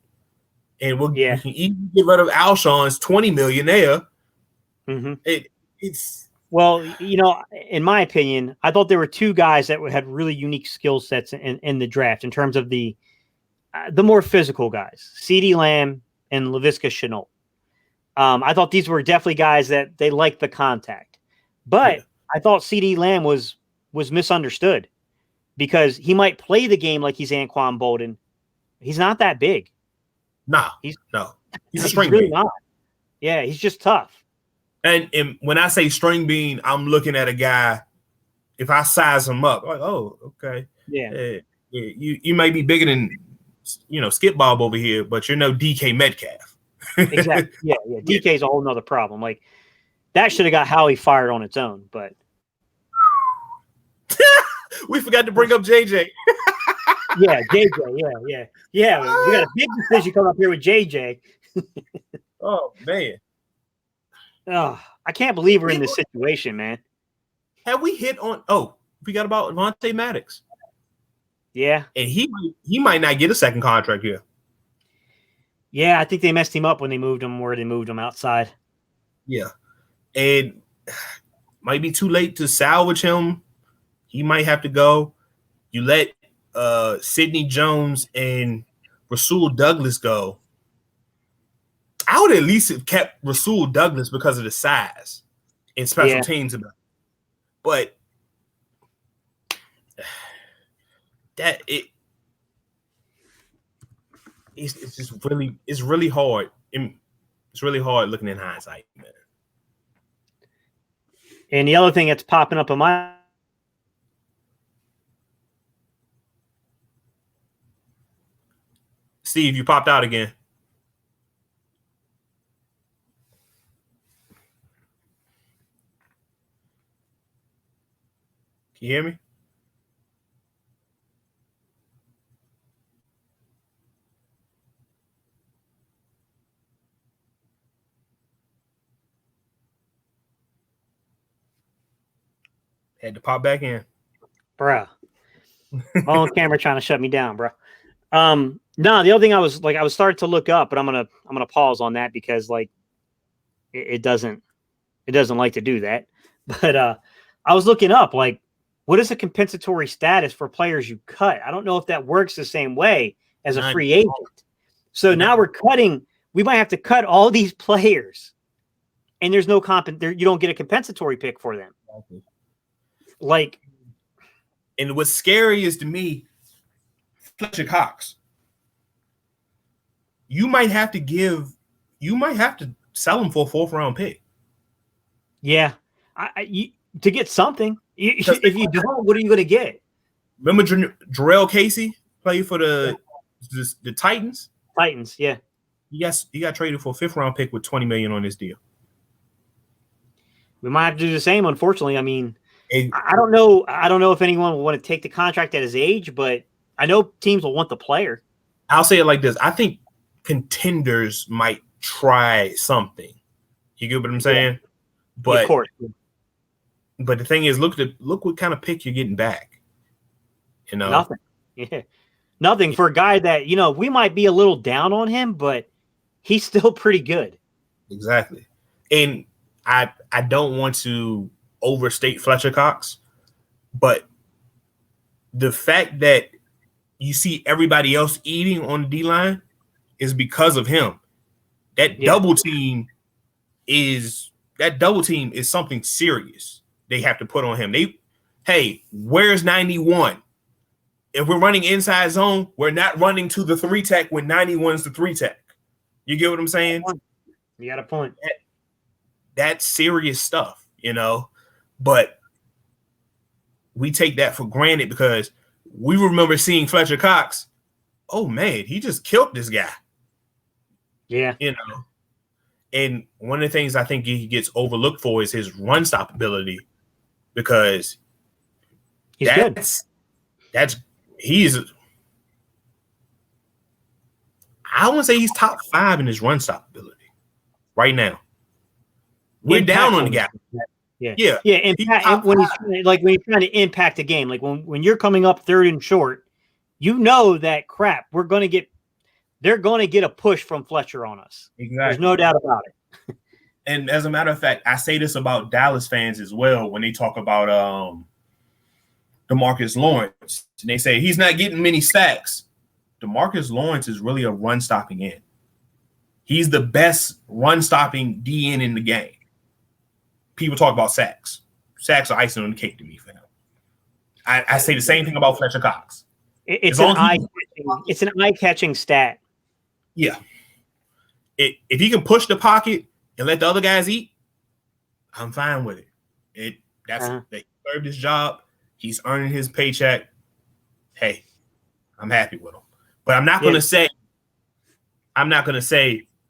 S2: And we can even get rid of Alshon's $20 million there.
S1: Mm-hmm.
S2: It's
S1: well, in my opinion, I thought there were two guys that had really unique skill sets in the draft in terms of the more physical guys, CeeDee Lamb and Laviska Shenault. I thought these were definitely guys that they liked the contact, but I thought CeeDee Lamb was misunderstood because he might play the game like he's Anquan Bolden. He's not that big.
S2: He's a string
S1: really
S2: bean.
S1: Not. Yeah, he's just tough.
S2: And when I say string bean, I'm looking at a guy. If I size him up, like, oh, okay, you might be bigger than Skip Bob over here, but you're no DK Metcalf.
S1: Exactly. Yeah. DK is a whole nother problem. Like that should have got Howie fired on its own, but
S2: we forgot to bring up JJ.
S1: Yeah, JJ. Yeah. We got a big decision coming up here with JJ.
S2: Oh man.
S1: Oh, I can't believe we're in this situation, man.
S2: Have we hit on? Oh, we got about Vontae Maddox.
S1: Yeah,
S2: and he might not get a second contract here.
S1: Yeah, I think they messed him up when they moved him where they moved him outside.
S2: Yeah, and might be too late to salvage him. He might have to go. You let Sidney Jones and Rasul Douglas go. I would at least have kept Rasul Douglas because of the size and special teams. But it's just really hard. It's really hard looking in hindsight, man.
S1: And the other thing that's popping up in my
S2: Steve, you popped out again. Can you hear me? Had to pop back in.
S1: Bruh. On camera trying to shut me down, bro. No, the other thing I was starting to look up, but I'm gonna pause on that because like it doesn't like to do that. But I was looking up like what is a compensatory status for players you cut? I don't know if that works the same way as a free agent. So now we might have to cut all these players and there's no you don't get a compensatory pick for them.
S2: Exactly.
S1: Like,
S2: and what's scary is to me, Fletcher Cox. You might have to sell him for a 4th-round pick.
S1: Yeah, to get something. If you don't, what are you going to get?
S2: Remember Jarrell Casey played for the Titans?
S1: Titans, yeah.
S2: He got traded for a 5th-round pick with $20 million on this deal.
S1: We might have to do the same, unfortunately. I mean, I don't know. I don't know if anyone will want to take the contract at his age, but I know teams will want the player.
S2: I'll say it like this. I think contenders might try something. You get what I'm saying?
S1: Yeah.
S2: But
S1: of course.
S2: But the thing is, look what kind of pick you're getting back. You know?
S1: Nothing. Yeah. Nothing for a guy that, we might be a little down on him, but he's still pretty good.
S2: Exactly. And I don't want to overstate Fletcher Cox, but the fact that you see everybody else eating on the D-line is because of him. That double team is something serious they have to put on him. Where's 91? If we're running inside zone, we're not running to the 3-tech when 91's the 3-tech. You get what I'm saying?
S1: You got a point.
S2: That's serious stuff, but we take that for granted because we remember seeing Fletcher Cox. Oh man, he just killed this guy.
S1: Yeah.
S2: And one of the things I think he gets overlooked for is his run stop ability because
S1: he's good.
S2: I want to say he's top 5 in his run stop ability right now. We're down on the guy.
S1: Yeah. When he's trying to impact a game, like when you're coming up 3rd and short, that crap. They're going to get a push from Fletcher on us.
S2: Exactly.
S1: There's no doubt about it.
S2: And as a matter of fact, I say this about Dallas fans as well when they talk about DeMarcus Lawrence. And they say he's not getting many sacks. DeMarcus Lawrence is really a run-stopping end. He's the best run-stopping DN in the game. People talk about sacks. Sacks are icing on the cake to me, fam. I say the same thing about Fletcher Cox.
S1: It's an eye-catching stat.
S2: Yeah. If he can push the pocket and let the other guys eat, I'm fine with it. They served his job. He's earning his paycheck. Hey, I'm happy with him. But I'm not going to say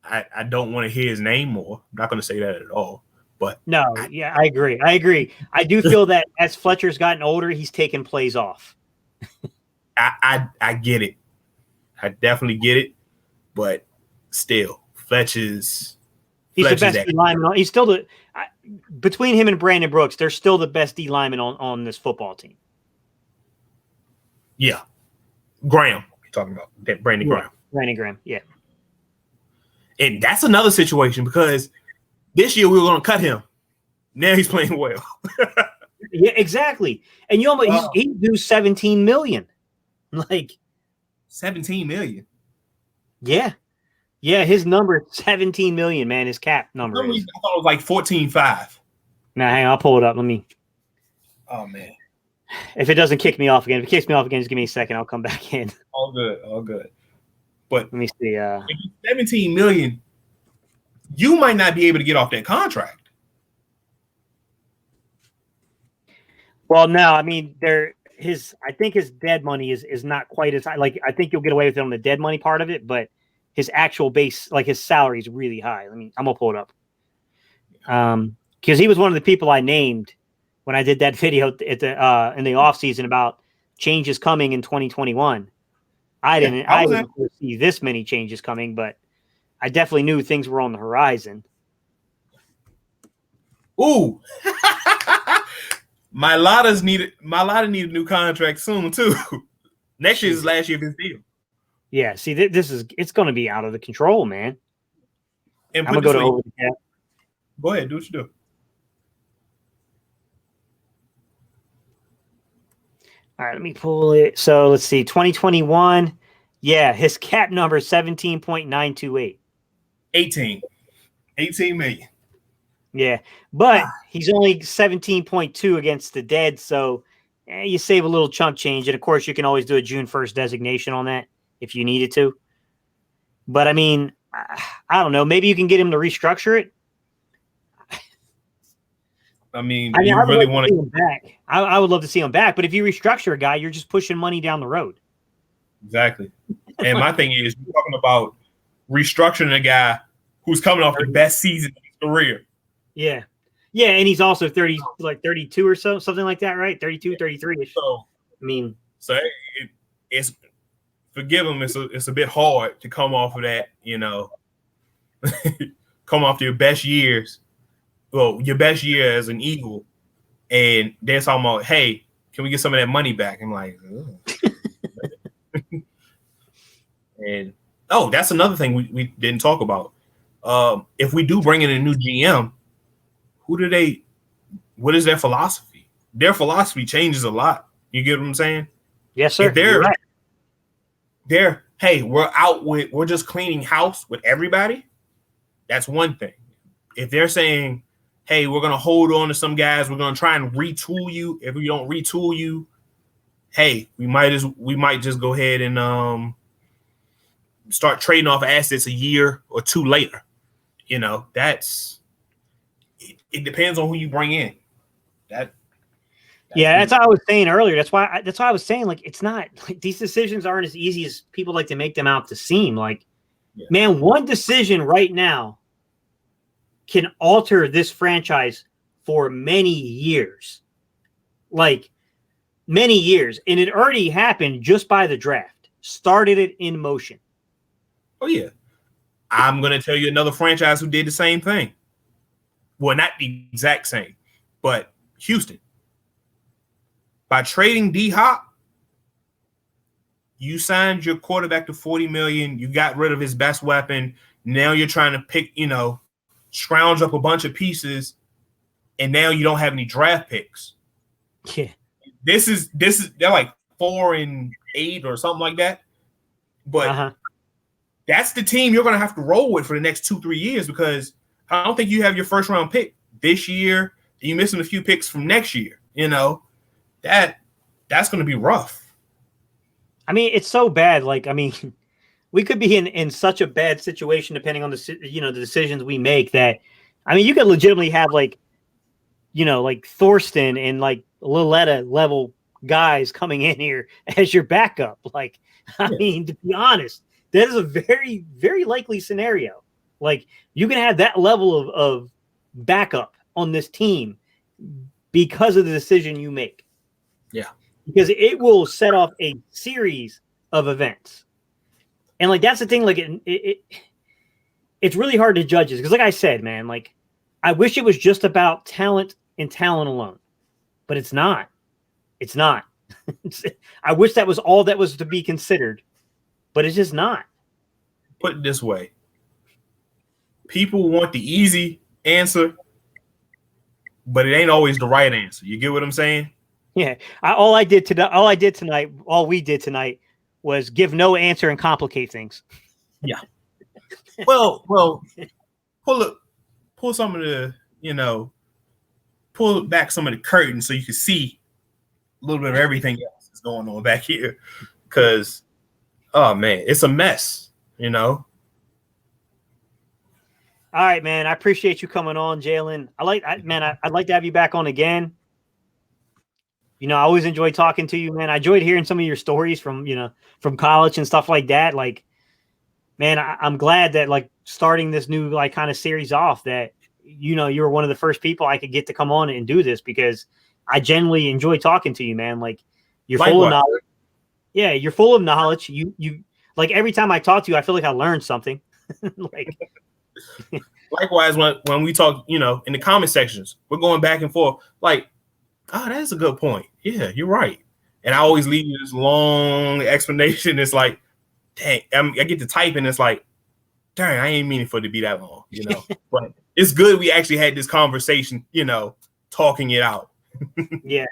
S2: I don't want to hear his name more. I'm not going to say that at all. But
S1: no, I agree. I do feel that as Fletcher's gotten older, he's taken plays off.
S2: I get it. I definitely get it. But still, Fletcher's
S1: the best D lineman. He's still between him and Brandon Brooks, they're still the best D lineman on this football team.
S2: Yeah. Graham, you're talking about that Brandon Graham.
S1: Brandon Graham, yeah.
S2: And that's another situation because this year we were going to cut him. Now he's playing well.
S1: Yeah, exactly. And he do $17 million. Like
S2: $17 million.
S1: Yeah. Yeah, his number is $17 million, man. His cap number.
S2: I thought it was like 14.5.
S1: Now, hang on, I'll pull it up. Let me.
S2: Oh man.
S1: If it doesn't kick me off again, just give me a second. I'll come back in.
S2: All good. But
S1: let me see.
S2: $17 million, you might not be able to get off that contract.
S1: Well, no, I mean, I think his dead money is not quite as high. Like, I think you'll get away with it on the dead money part of it, but his actual base, like his salary is really high. I'm gonna pull it up. Because he was one of the people I named when I did that video at the in the offseason about changes coming in 2021. I didn't see this many changes coming, but I definitely knew things were on the horizon.
S2: Ooh. My Lotta needed a new contract soon too. Next year is last year of his deal.
S1: Yeah, see, it's going to be out of the control, man.
S2: And
S1: I'm gonna go to over the cap.
S2: Go ahead, do what you do.
S1: All right, let me pull it. So let's see, 2021. Yeah, his cap number is 17.928.
S2: 18 million.
S1: Yeah, but he's only 17.2 against the dead, so you save a little chunk change. And of course, you can always do a June 1st designation on that if you needed to. But I mean, I don't know. Maybe you can get him to restructure it.
S2: I mean, you really want to
S1: see him back. I would love to see him back, but if you restructure a guy, you're just pushing money down the road.
S2: Exactly. And my thing is, we're talking about restructuring a guy who's coming off the best season of his career.
S1: Yeah. Yeah, and he's also 32 or so, something like that, right? 32, 33-ish.
S2: So,
S1: I mean,
S2: it's forgive him. It's a bit hard to come off of that, you know, come off your best years. Well, your best year as an Eagle, and they're talking about, hey, can we get some of that money back? I'm like, and that's another thing we didn't talk about. If we do bring in a new GM, what is their philosophy? Their philosophy changes a lot. You get what I'm saying?
S1: Yes, sir.
S2: If hey, we're just cleaning house with everybody. That's one thing. If they're saying, hey, we're going to hold on to some guys, we're going to try and retool you. If we don't retool you, hey, we might just go ahead and start trading off assets a year or two later. You know, it depends on who you bring in. That's
S1: what I was saying earlier. That's why I was saying, like, it's not like these decisions aren't as easy as people like to make them out to seem. Like, man, one decision right now can alter this franchise for many years. Like, many years. And it already happened just by the draft. Started it in motion.
S2: Oh, yeah. I'm going to tell you another franchise who did the same thing. Well, not the exact same, but Houston. By trading D-Hop, you signed your quarterback to $40 million. You got rid of his best weapon. Now you're trying to pick, scrounge up a bunch of pieces, and now you don't have any draft picks.
S1: Yeah.
S2: This is they're like 4-8 or something like that. But that's the team you're going to have to roll with for the next 2-3 years, because I don't think you have your first round pick this year. And you're missing a few picks from next year. That's going to be rough.
S1: I mean, it's so bad. Like, I mean, we could be in such a bad situation depending on the decisions we make that, I mean, you could legitimately have like Thorsten and like Lilletta level guys coming in here as your backup. Like, I mean, to be honest, that is a very, very likely scenario. Like, you can have that level of backup on this team because of the decision you make.
S2: Yeah.
S1: Because it will set off a series of events. And like, that's the thing, like it's really hard to judge this. Because like I said, man, like, I wish it was just about talent and talent alone, but it's not. It's not. I wish that was all that was to be considered, but it's just not.
S2: Put it this way. People want the easy answer, but it ain't always the right answer. You get what I'm saying?
S1: Yeah. All we did tonight was give no answer and complicate things.
S2: Yeah. Well, pull some of the, pull back some of the curtain so you can see a little bit of everything else that's going on back here. Because, oh man, it's a mess,
S1: All right, man. I appreciate you coming on, Jaelen. I'd like to have you back on again. I always enjoy talking to you, man. I enjoyed hearing some of your stories from college and stuff like that. Like, man, I'm glad that like starting this new like kind of series off that, you were one of the first people I could get to come on and do this, because I genuinely enjoy talking to you, man. Like, you're full of knowledge. Yeah. You're full of knowledge. You like, every time I talk to you, I feel like I learned something. Like,
S2: likewise, when we talk, in the comment sections, we're going back and forth. Like, Oh, that's a good point. Yeah, you're right. And I always leave you this long explanation. It's like, dang, I get to type and it's like, dang, I ain't meaning for it to be that long, But it's good we actually had this conversation, talking it out.
S1: Yeah.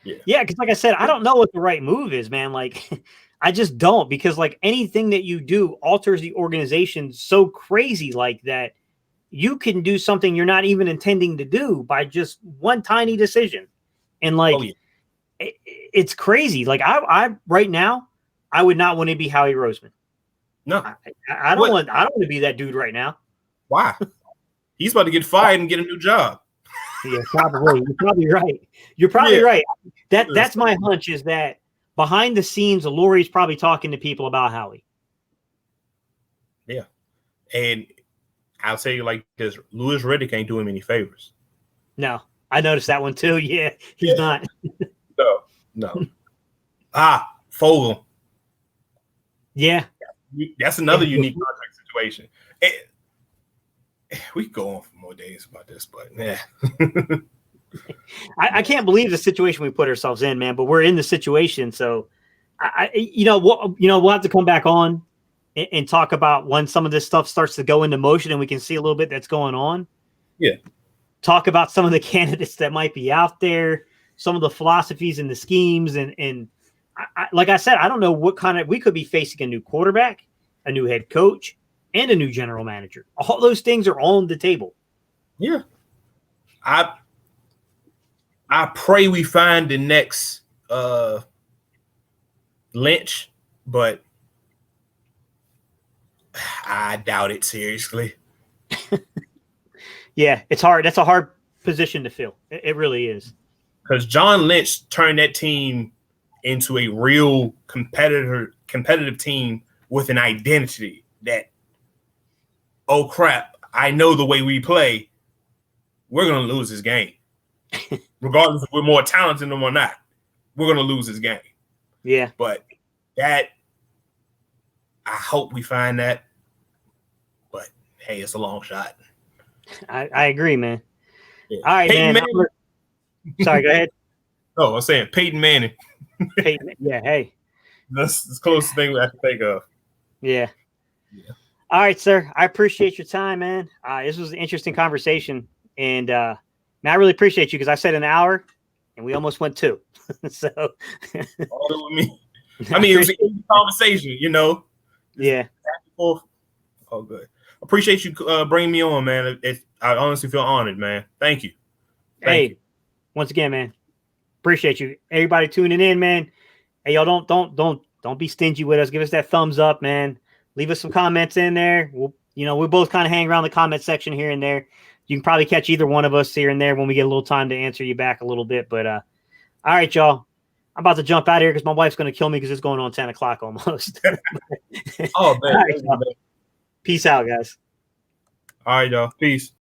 S1: Yeah, because like I said, I don't know what the right move is, man. Like, I just don't, because like anything that you do alters the organization so crazy like that. You can do something you're not even intending to do by just one tiny decision. And like, it's crazy. Like I right now, I would not want to be Howie Roseman.
S2: No,
S1: I don't want to be that dude right now.
S2: Why? He's about to get fired and get a new job.
S1: Yeah, probably. You're probably right. You're probably right. That's my hunch, is that behind the scenes, Lori's probably talking to people about Howie.
S2: Yeah. And I'll tell you like this, Louis Riddick ain't doing him any favors.
S1: No, I noticed that one too. Yeah, he's not.
S2: No. Fogel.
S1: Yeah.
S2: That's another unique contract situation. We could go on for more days about this, but yeah.
S1: I can't believe the situation we put ourselves in, man, but we're in the situation. So we'll have to come back on and talk about when some of this stuff starts to go into motion and we can see a little bit that's going on.
S2: Yeah.
S1: Talk about some of the candidates that might be out there, some of the philosophies and the schemes. And like I said, I don't know what we could be facing a new quarterback, a new head coach, and a new general manager. All those things are on the table.
S2: Yeah. I pray we find the next Lynch, but I doubt it seriously.
S1: Yeah, it's hard. That's a hard position to fill. It really is.
S2: Because John Lynch turned that team into a real competitive team with an identity that, oh crap, I know the way we play, we're going to lose this game. Regardless if we're more talented than them or not, we're going to lose this game.
S1: Yeah.
S2: But I hope we find that. But hey, it's a long shot.
S1: I agree, man.
S2: Yeah.
S1: All right,
S2: Peyton
S1: man. Sorry, go ahead.
S2: Oh, I was saying Peyton Manning.
S1: Yeah, hey.
S2: That's the closest thing I can think of.
S1: Yeah. All right, sir. I appreciate your time, man. This was an interesting conversation. And man, I really appreciate you, because I said an hour and we almost went 2. So
S2: all with me. I mean, it was an easy conversation,
S1: Yeah.
S2: All good. Appreciate you bringing me on, man. I honestly feel honored, man. Thank you. Thank you.
S1: Once again, man, appreciate you. Everybody tuning in, man. Hey, y'all, don't be stingy with us. Give us that thumbs up, man. Leave us some comments in there. We'll both kind of hang around the comment section here and there. You can probably catch either one of us here and there when we get a little time to answer you back a little bit. But all right, y'all. I'm about to jump out of here because my wife's going to kill me because it's going on 10 o'clock almost.
S2: Oh, man.
S1: All right, peace out, guys.
S2: All right, y'all. Peace.